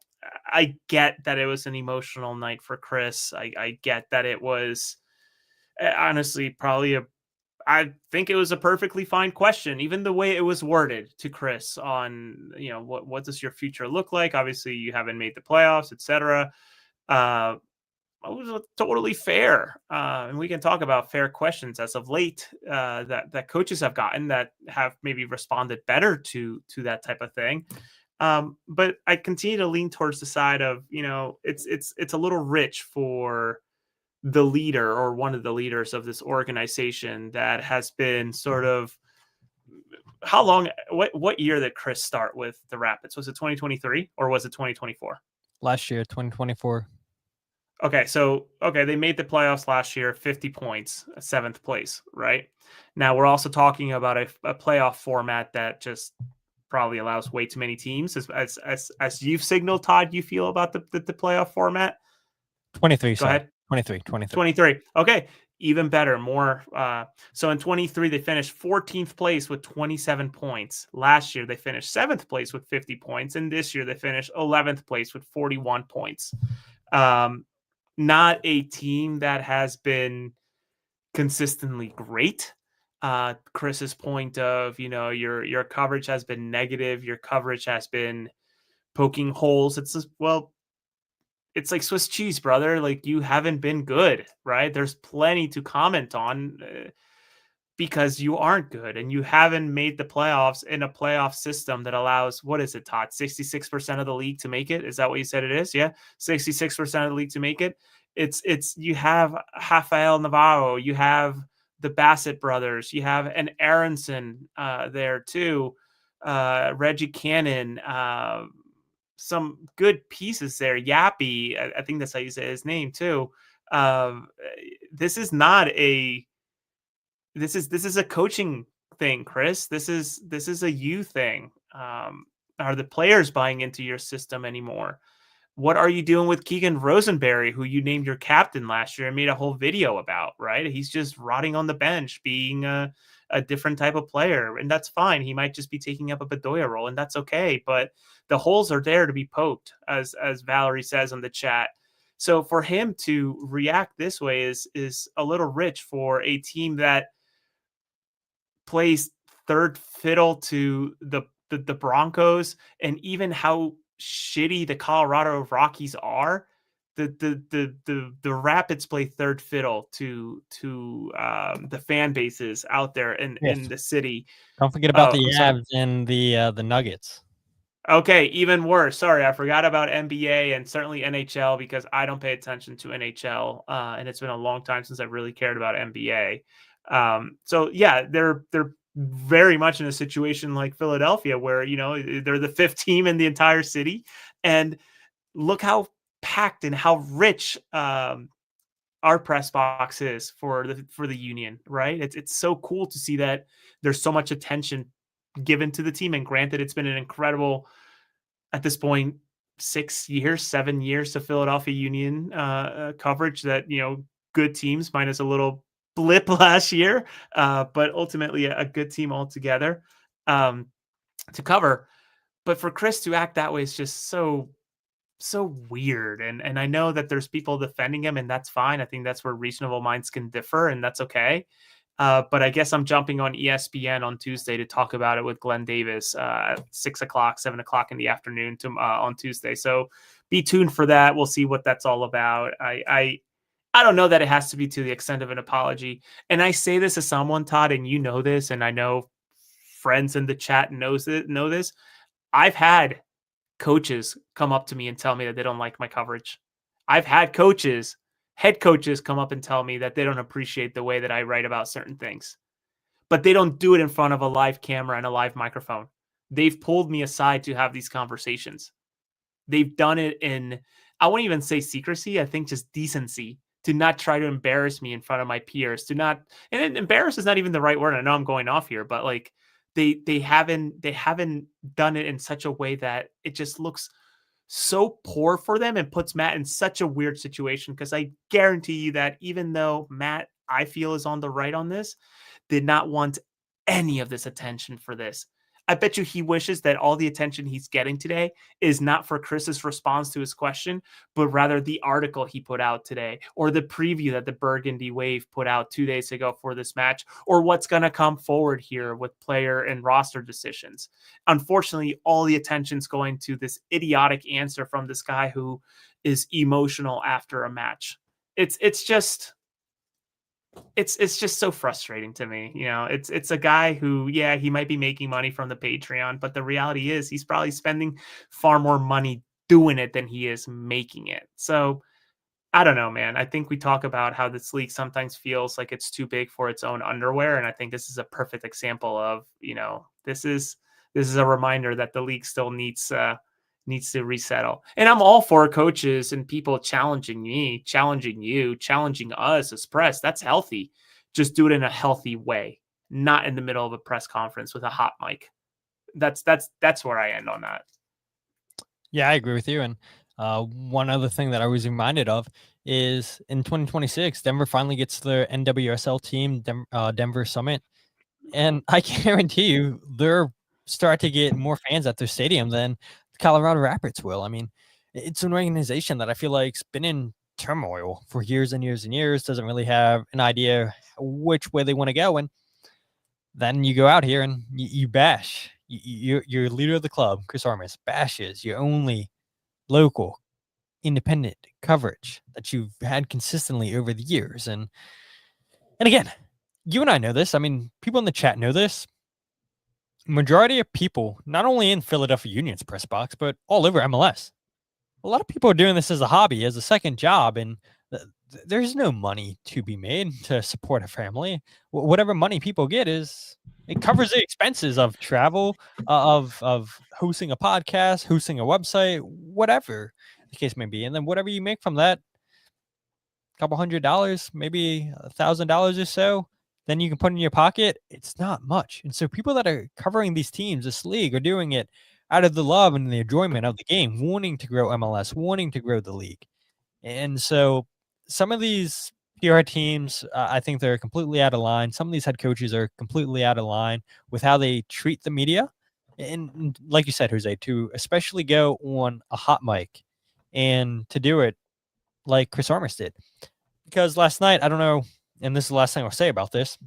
I get that it was an emotional night for Chris. I get that it was honestly probably a I think it was a perfectly fine question, even the way it was worded to Chris on, what does your future look like? Obviously, you haven't made the playoffs, etc. Uh, it was totally fair, and we can talk about fair questions as of late that coaches have gotten that have maybe responded better to that type of thing. But I continue to lean towards the side of it's a little rich for the leader or one of the leaders of this organization that has been sort of how long what year did Chris start with the Rapids? Was it 2023 or was it 2024? Last year, 2024. Okay, they made the playoffs last year, 50 points, seventh place, right? Now we're also talking about a playoff format that just probably allows way too many teams, as you've signaled, Todd. You feel about the playoff format? 23, Go sorry. ahead. 23. 23. Okay. Even better. More. So in 23, they finished 14th place with 27 points. Last year, they finished 7th place with 50 points. And this year, they finished 11th place with 41 points. Not a team that has been consistently great. Chris's point of, your coverage has been negative. Your coverage has been poking holes. It's just, well, it's like Swiss cheese, brother. Like you haven't been good, right? There's plenty to comment on because you aren't good and you haven't made the playoffs in a playoff system that allows, what is it, Todd? 66% of the league to make it. Is that what you said it is? Yeah. 66% of the league to make it. It's you have Rafael Navarro, you have the Bassett brothers, you have an Aronson there too, Reggie Cannon, some good pieces there. Yappy, I think that's how you say his name too. This is not a this is a coaching thing, Chris. This is a you thing. Are the players buying into your system anymore? What are you doing with Keegan Rosenberry, who you named your captain last year and made a whole video about, right? He's just rotting on the bench, being a different type of player, and that's fine. He might just be taking up a Bedoya role, and that's okay. But the holes are there to be poked, as Valerie says on the chat. So for him to react this way is a little rich for a team that plays third fiddle to the Broncos, and even how shitty the Colorado Rockies are. The Rapids play third fiddle to the fan bases out there in the city. Don't forget about the I'm sorry. Avs and the Nuggets. Okay, even worse. Sorry, I forgot about NBA and certainly NHL because I don't pay attention to NHL, and it's been a long time since I really cared about NBA. So yeah, they're very much in a situation like Philadelphia, where they're the fifth team in the entire city, and look how packed and how rich our press box is for the Union. Right? It's so cool to see that there's so much attention given to the team. And granted, it's been an incredible, at this point, 6 years, 7 years of Philadelphia Union coverage that, good teams minus a little blip last year, but ultimately a good team altogether to cover. But for Chris to act that way is just so weird. And I know that there's people defending him, and that's fine. I think that's where reasonable minds can differ, and that's okay. But I guess I'm jumping on ESPN on Tuesday to talk about it with Glenn Davis at 6 o'clock, 7 o'clock in the afternoon on Tuesday. So be tuned for that. We'll see what that's all about. I don't know that it has to be to the extent of an apology. And I say this as someone, Todd, and you know this, and I know friends in the chat know this. I've had coaches come up to me and tell me that they don't like my coverage. I've had head coaches come up and tell me that they don't appreciate the way that I write about certain things, but they don't do it in front of a live camera and a live microphone. They've pulled me aside to have these conversations. They've done it in, I won't even say secrecy, I think just decency. Do not try to embarrass me in front of my peers. Do not, and embarrass is not even the right word. I know I'm going off here, but like they haven't done it in such a way that it just looks so poor for them and puts Matt in such a weird situation. Because I guarantee you that even though Matt, I feel, is on the right on this, did not want any of this attention for this. I bet you he wishes that all the attention he's getting today is not for Chris's response to his question, but rather the article he put out today, or the preview that the Burgundy Wave put out 2 days ago for this match, or what's going to come forward here with player and roster decisions. Unfortunately, all the attention's going to this idiotic answer from this guy who is emotional after a match. It's just so frustrating to me. You know, it's a guy who, yeah, he might be making money from the Patreon, but the reality is he's probably spending far more money doing it than he is making it. So I don't know, man. I think we talk about how this league sometimes feels like it's too big for its own underwear. And I think this is a perfect example of, you know, this is a reminder that the league still needs to resettle. And I'm all for coaches and people challenging me, challenging you, challenging us as press. That's healthy. Just do it in a healthy way, not in the middle of a press conference with a hot mic. That's where I end on that. Yeah, I agree with you. And one other thing that I was reminded of is in 2026, Denver finally gets their NWSL team, Denver Summit. And I guarantee you they're start to get more fans at their stadium than Colorado Rapids will. I mean, it's an organization that I feel like's been in turmoil for years and years and years, doesn't really have an idea which way they want to go. And then you go out here and you bash. You're leader of the club, Chris Armas, bashes your only local independent coverage that you've had consistently over the years. And again, you and I know this. I mean, people in the chat know this. Majority of people, not only in Philadelphia Union's press box, but all over MLS. A lot of people are doing this as a hobby, as a second job, and there's no money to be made to support a family. Whatever money people get it covers the expenses of travel, of hosting a podcast, hosting a website, whatever the case may be. And then whatever you make from that, couple $100, maybe $1,000 or so, then you can put in your pocket. It's not much. And so people that are covering these teams, this league, are doing it out of the love and the enjoyment of the game, wanting to grow MLS, wanting to grow the league. And so some of these PR teams, I think they're completely out of line. Some of these head coaches are completely out of line with how they treat the media. And like you said, Jose, to especially go on a hot mic and to do it like Chris Armas did. Because last night, I don't know, and this is the last thing I'll say about this,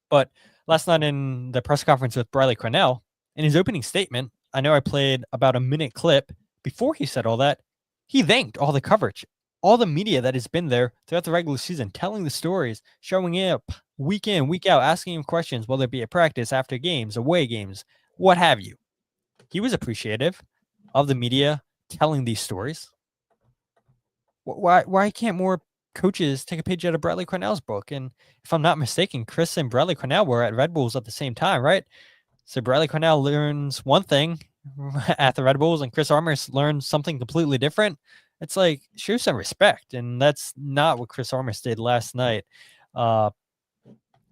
but last night in the press conference with Briley Cornell, in his opening statement, I know I played about a minute clip. Before he said all that, he thanked all the coverage, all the media that has been there throughout the regular season, telling the stories, showing up week in, week out, asking him questions, whether it be at practice, after games, away games, what have you. He was appreciative of the media telling these stories. Why can't more coaches take a page out of Bradley Cornell's book? And if I'm not mistaken, Chris and Bradley Cornell were at Red Bulls at the same time, right? So Bradley Cornell learns one thing at the Red Bulls and Chris Armas learns something completely different. It's like, show some respect. And that's not what Chris Armas did last night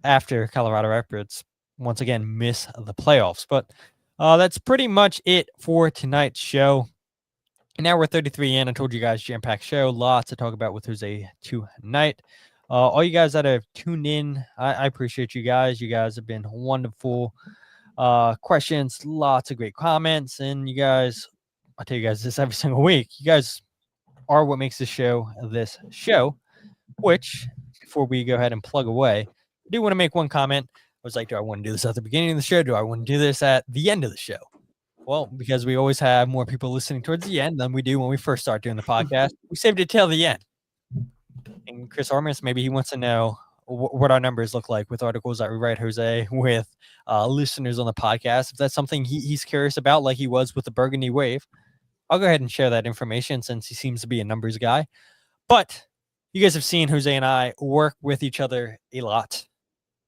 after Colorado Rapids once again miss the playoffs. But that's pretty much it for tonight's show. And now we're 33 in. I told you guys, jam-packed show. Lots to talk about with Jose tonight. All you guys that have tuned in, I appreciate you guys. You guys have been wonderful. Questions, lots of great comments. And you guys, I tell you guys this every single week, you guys are what makes this show, which, before we go ahead and plug away, I do want to make one comment. I was like, do I want to do this at the beginning of the show? Do I want to do this at the end of the show? Well, because we always have more people listening towards the end than we do when we first start doing the podcast. We saved it till the end. And Chris Armas, maybe he wants to know what our numbers look like with articles that we write, Jose, with listeners on the podcast. If that's something he's curious about, like he was with the Burgundy Wave, I'll go ahead and share that information since he seems to be a numbers guy. But you guys have seen Jose and I work with each other a lot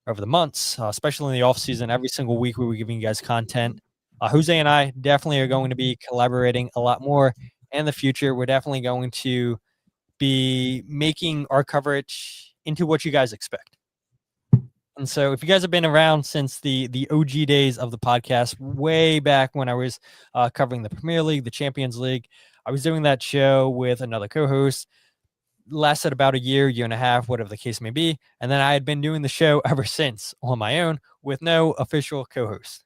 over the months, especially in the offseason. Every single week we were giving you guys content. Jose and I definitely are going to be collaborating a lot more in the future. We're definitely going to be making our coverage into what you guys expect. And so if you guys have been around since the OG days of the podcast, way back when I was covering the Premier League, the Champions League, I was doing that show with another co-host. Lasted about a year and a half, whatever the case may be. And then I had been doing the show ever since on my own with no official co-host.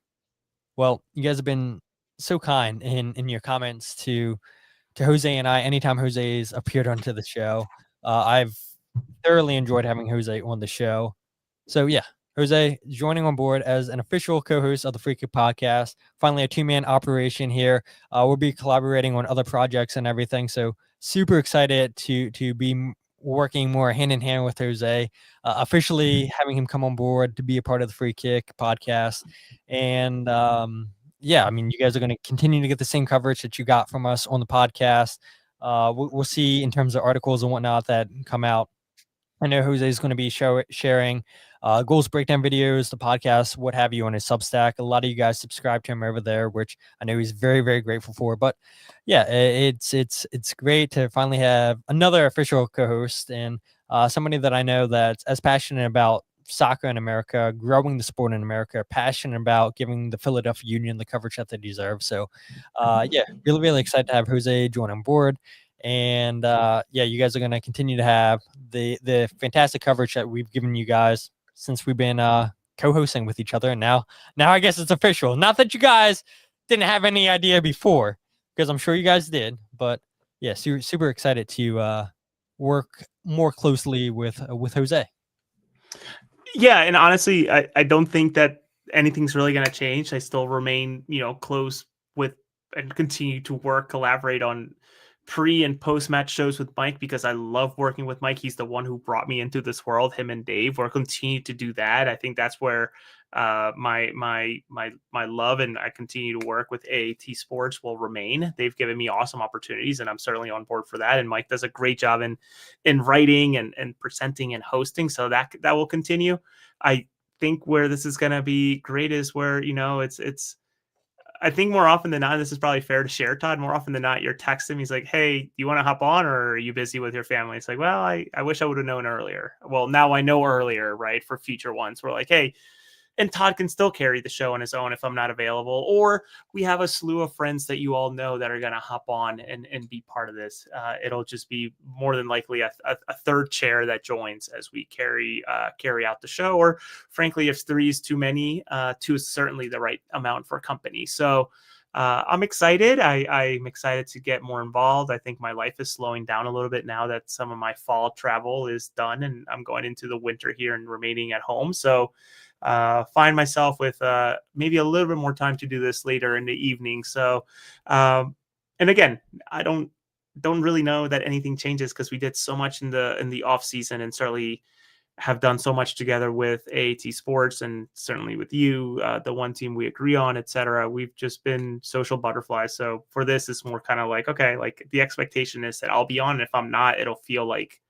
Well, you guys have been so kind in your comments to Jose and I. Anytime Jose's appeared onto the show, I've thoroughly enjoyed having Jose on the show. So yeah, Jose joining on board as an official co-host of the Free Kick Podcast. Finally, a two-man operation here. We'll be collaborating on other projects and everything. So super excited to be working more hand in hand with Jose. Officially having him come on board to be a part of the Free Kick Podcast. And yeah, I mean, you guys are going to continue to get the same coverage that you got from us on the podcast. We'll see in terms of articles and whatnot that come out. I know Jose is going to be sharing goals breakdown videos, the podcast, what have you, on his Substack. A lot of you guys subscribe to him over there, which I know he's very, very grateful for. But yeah, it's great to finally have another official co-host and somebody that I know that's as passionate about soccer in America, growing the sport in America, passionate about giving the Philadelphia Union the coverage that they deserve. So yeah, really, really excited to have Jose join on board. And yeah, you guys are going to continue to have the fantastic coverage that we've given you guys since we've been co-hosting with each other. And now I guess it's official. Not that you guys didn't have any idea before, because I'm sure you guys did. But yeah, super excited to work more closely with Jose. Yeah, and honestly, I don't think that anything's really going to change. I still remain, close with and continue to collaborate on pre and post match shows with Mike because I love working with Mike. He's the one who brought me into this world. Him and Dave will continue to do that. I think that's where my love and I continue to work with AAT Sports will remain. They've given me awesome opportunities, and I'm certainly on board for that. And Mike does a great job in writing and presenting and hosting, so that will continue. I think where this is going to be great is where it's. I think more often than not, this is probably fair to share, Todd. More often than not, you're texting. He's like, "Hey, do you want to hop on, or are you busy with your family?" It's like, well, I wish I would have known earlier. Well, now I know earlier, right? For future ones, we're like, hey, and Todd can still carry the show on his own if I'm not available. Or we have a slew of friends that you all know that are going to hop on and be part of this. It'll just be more than likely a third chair that joins as we carry out the show. Or frankly, if 3 is too many, 2 is certainly the right amount for company. So I'm excited. I'm excited to get more involved. I think my life is slowing down a little bit now that some of my fall travel is done and I'm going into the winter here and remaining at home. So find myself with maybe a little bit more time to do this later in the evening. So, and again, I don't really know that anything changes because we did so much in the off season and certainly have done so much together with AAT Sports and certainly with you, the one team we agree on, etc. We've just been social butterflies. So for this, it's more kind of like, okay, like the expectation is that I'll be on. And if I'm not, it'll feel like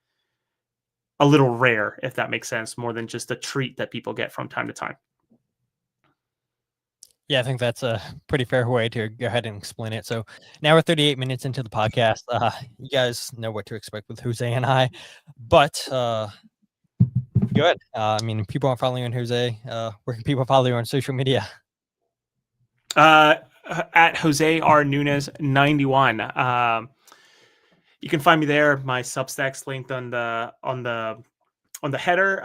a little rare, if that makes sense, more than just a treat that people get from time to time. Yeah, I think that's a pretty fair way to go ahead and explain it. So now we're 38 minutes into the podcast. You guys know what to expect with Jose and I, but good. I mean, if people aren't following Jose, where can people follow you on social media? At Jose R. Nunes 91. You can find me there. My Substack's linked on the header,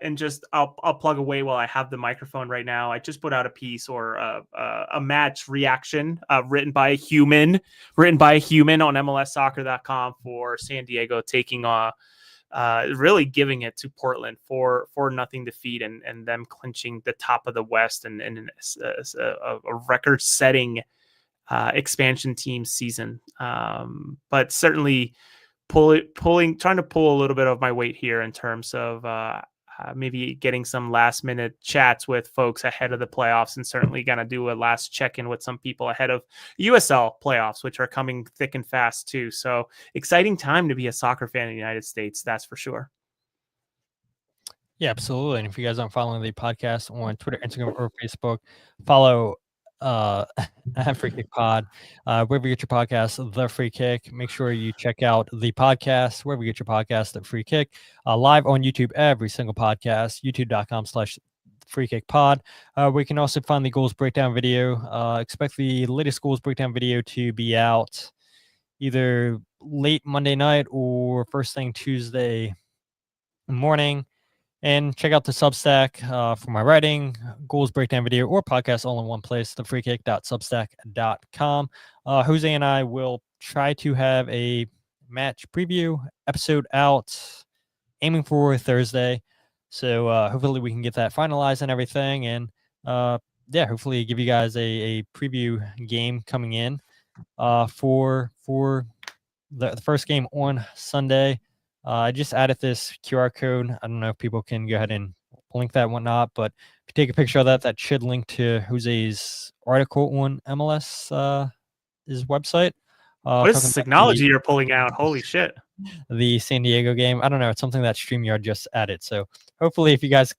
and just I'll plug away while I have the microphone right now. I just put out a piece or a match reaction written by a human on MLSsoccer.com for San Diego taking really giving it to Portland for 4-0 defeat and them clinching the top of the West and a record-setting expansion team season. But certainly trying to pull a little bit of my weight here in terms of maybe getting some last minute chats with folks ahead of the playoffs, and certainly going to do a last check-in with some people ahead of USL playoffs, which are coming thick and fast too. So exciting time to be a soccer fan in the United States. That's for sure. Yeah, absolutely. And if you guys aren't following the podcast on Twitter, Instagram, or Facebook, follow at Free Kick Pod. Wherever you get your podcast, The Free Kick. Make sure you check out the podcast, wherever you get your podcast, The Free Kick. Live on YouTube, every single podcast, youtube.com/Free Kick Pod. We can also find the goals breakdown video. Expect the latest goals breakdown video to be out either late Monday night or first thing Tuesday morning. And check out the Substack for my writing, goals breakdown video, or podcast all in one place, thefreekick.substack.com. Jose and I will try to have a match preview episode out, aiming for Thursday. So hopefully we can get that finalized and everything. And hopefully give you guys a preview game coming in for the first game on Sunday. I just added this QR code. I don't know if people can go ahead and link that and whatnot, but if you take a picture of that, that should link to Jose's article on MLS his website. What is this technology you're pulling out? Holy shit. The San Diego game. I don't know. It's something that StreamYard just added. So hopefully if you guys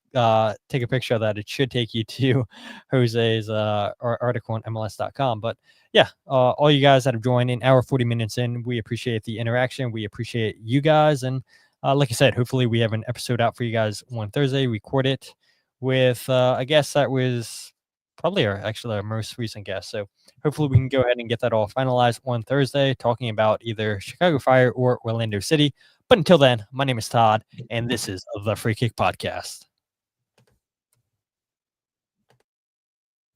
take a picture of that, it should take you to Jose's article on MLS.com. But yeah, all you guys that have joined an hour, 40 minutes in, we appreciate the interaction. We appreciate you guys. And like I said, hopefully we have an episode out for you guys on Thursday. Record it with a guest that was probably our most recent guest. So hopefully we can go ahead and get that all finalized on Thursday, talking about either Chicago Fire or Orlando City. But until then, my name is Todd, and this is the Free Kick Podcast.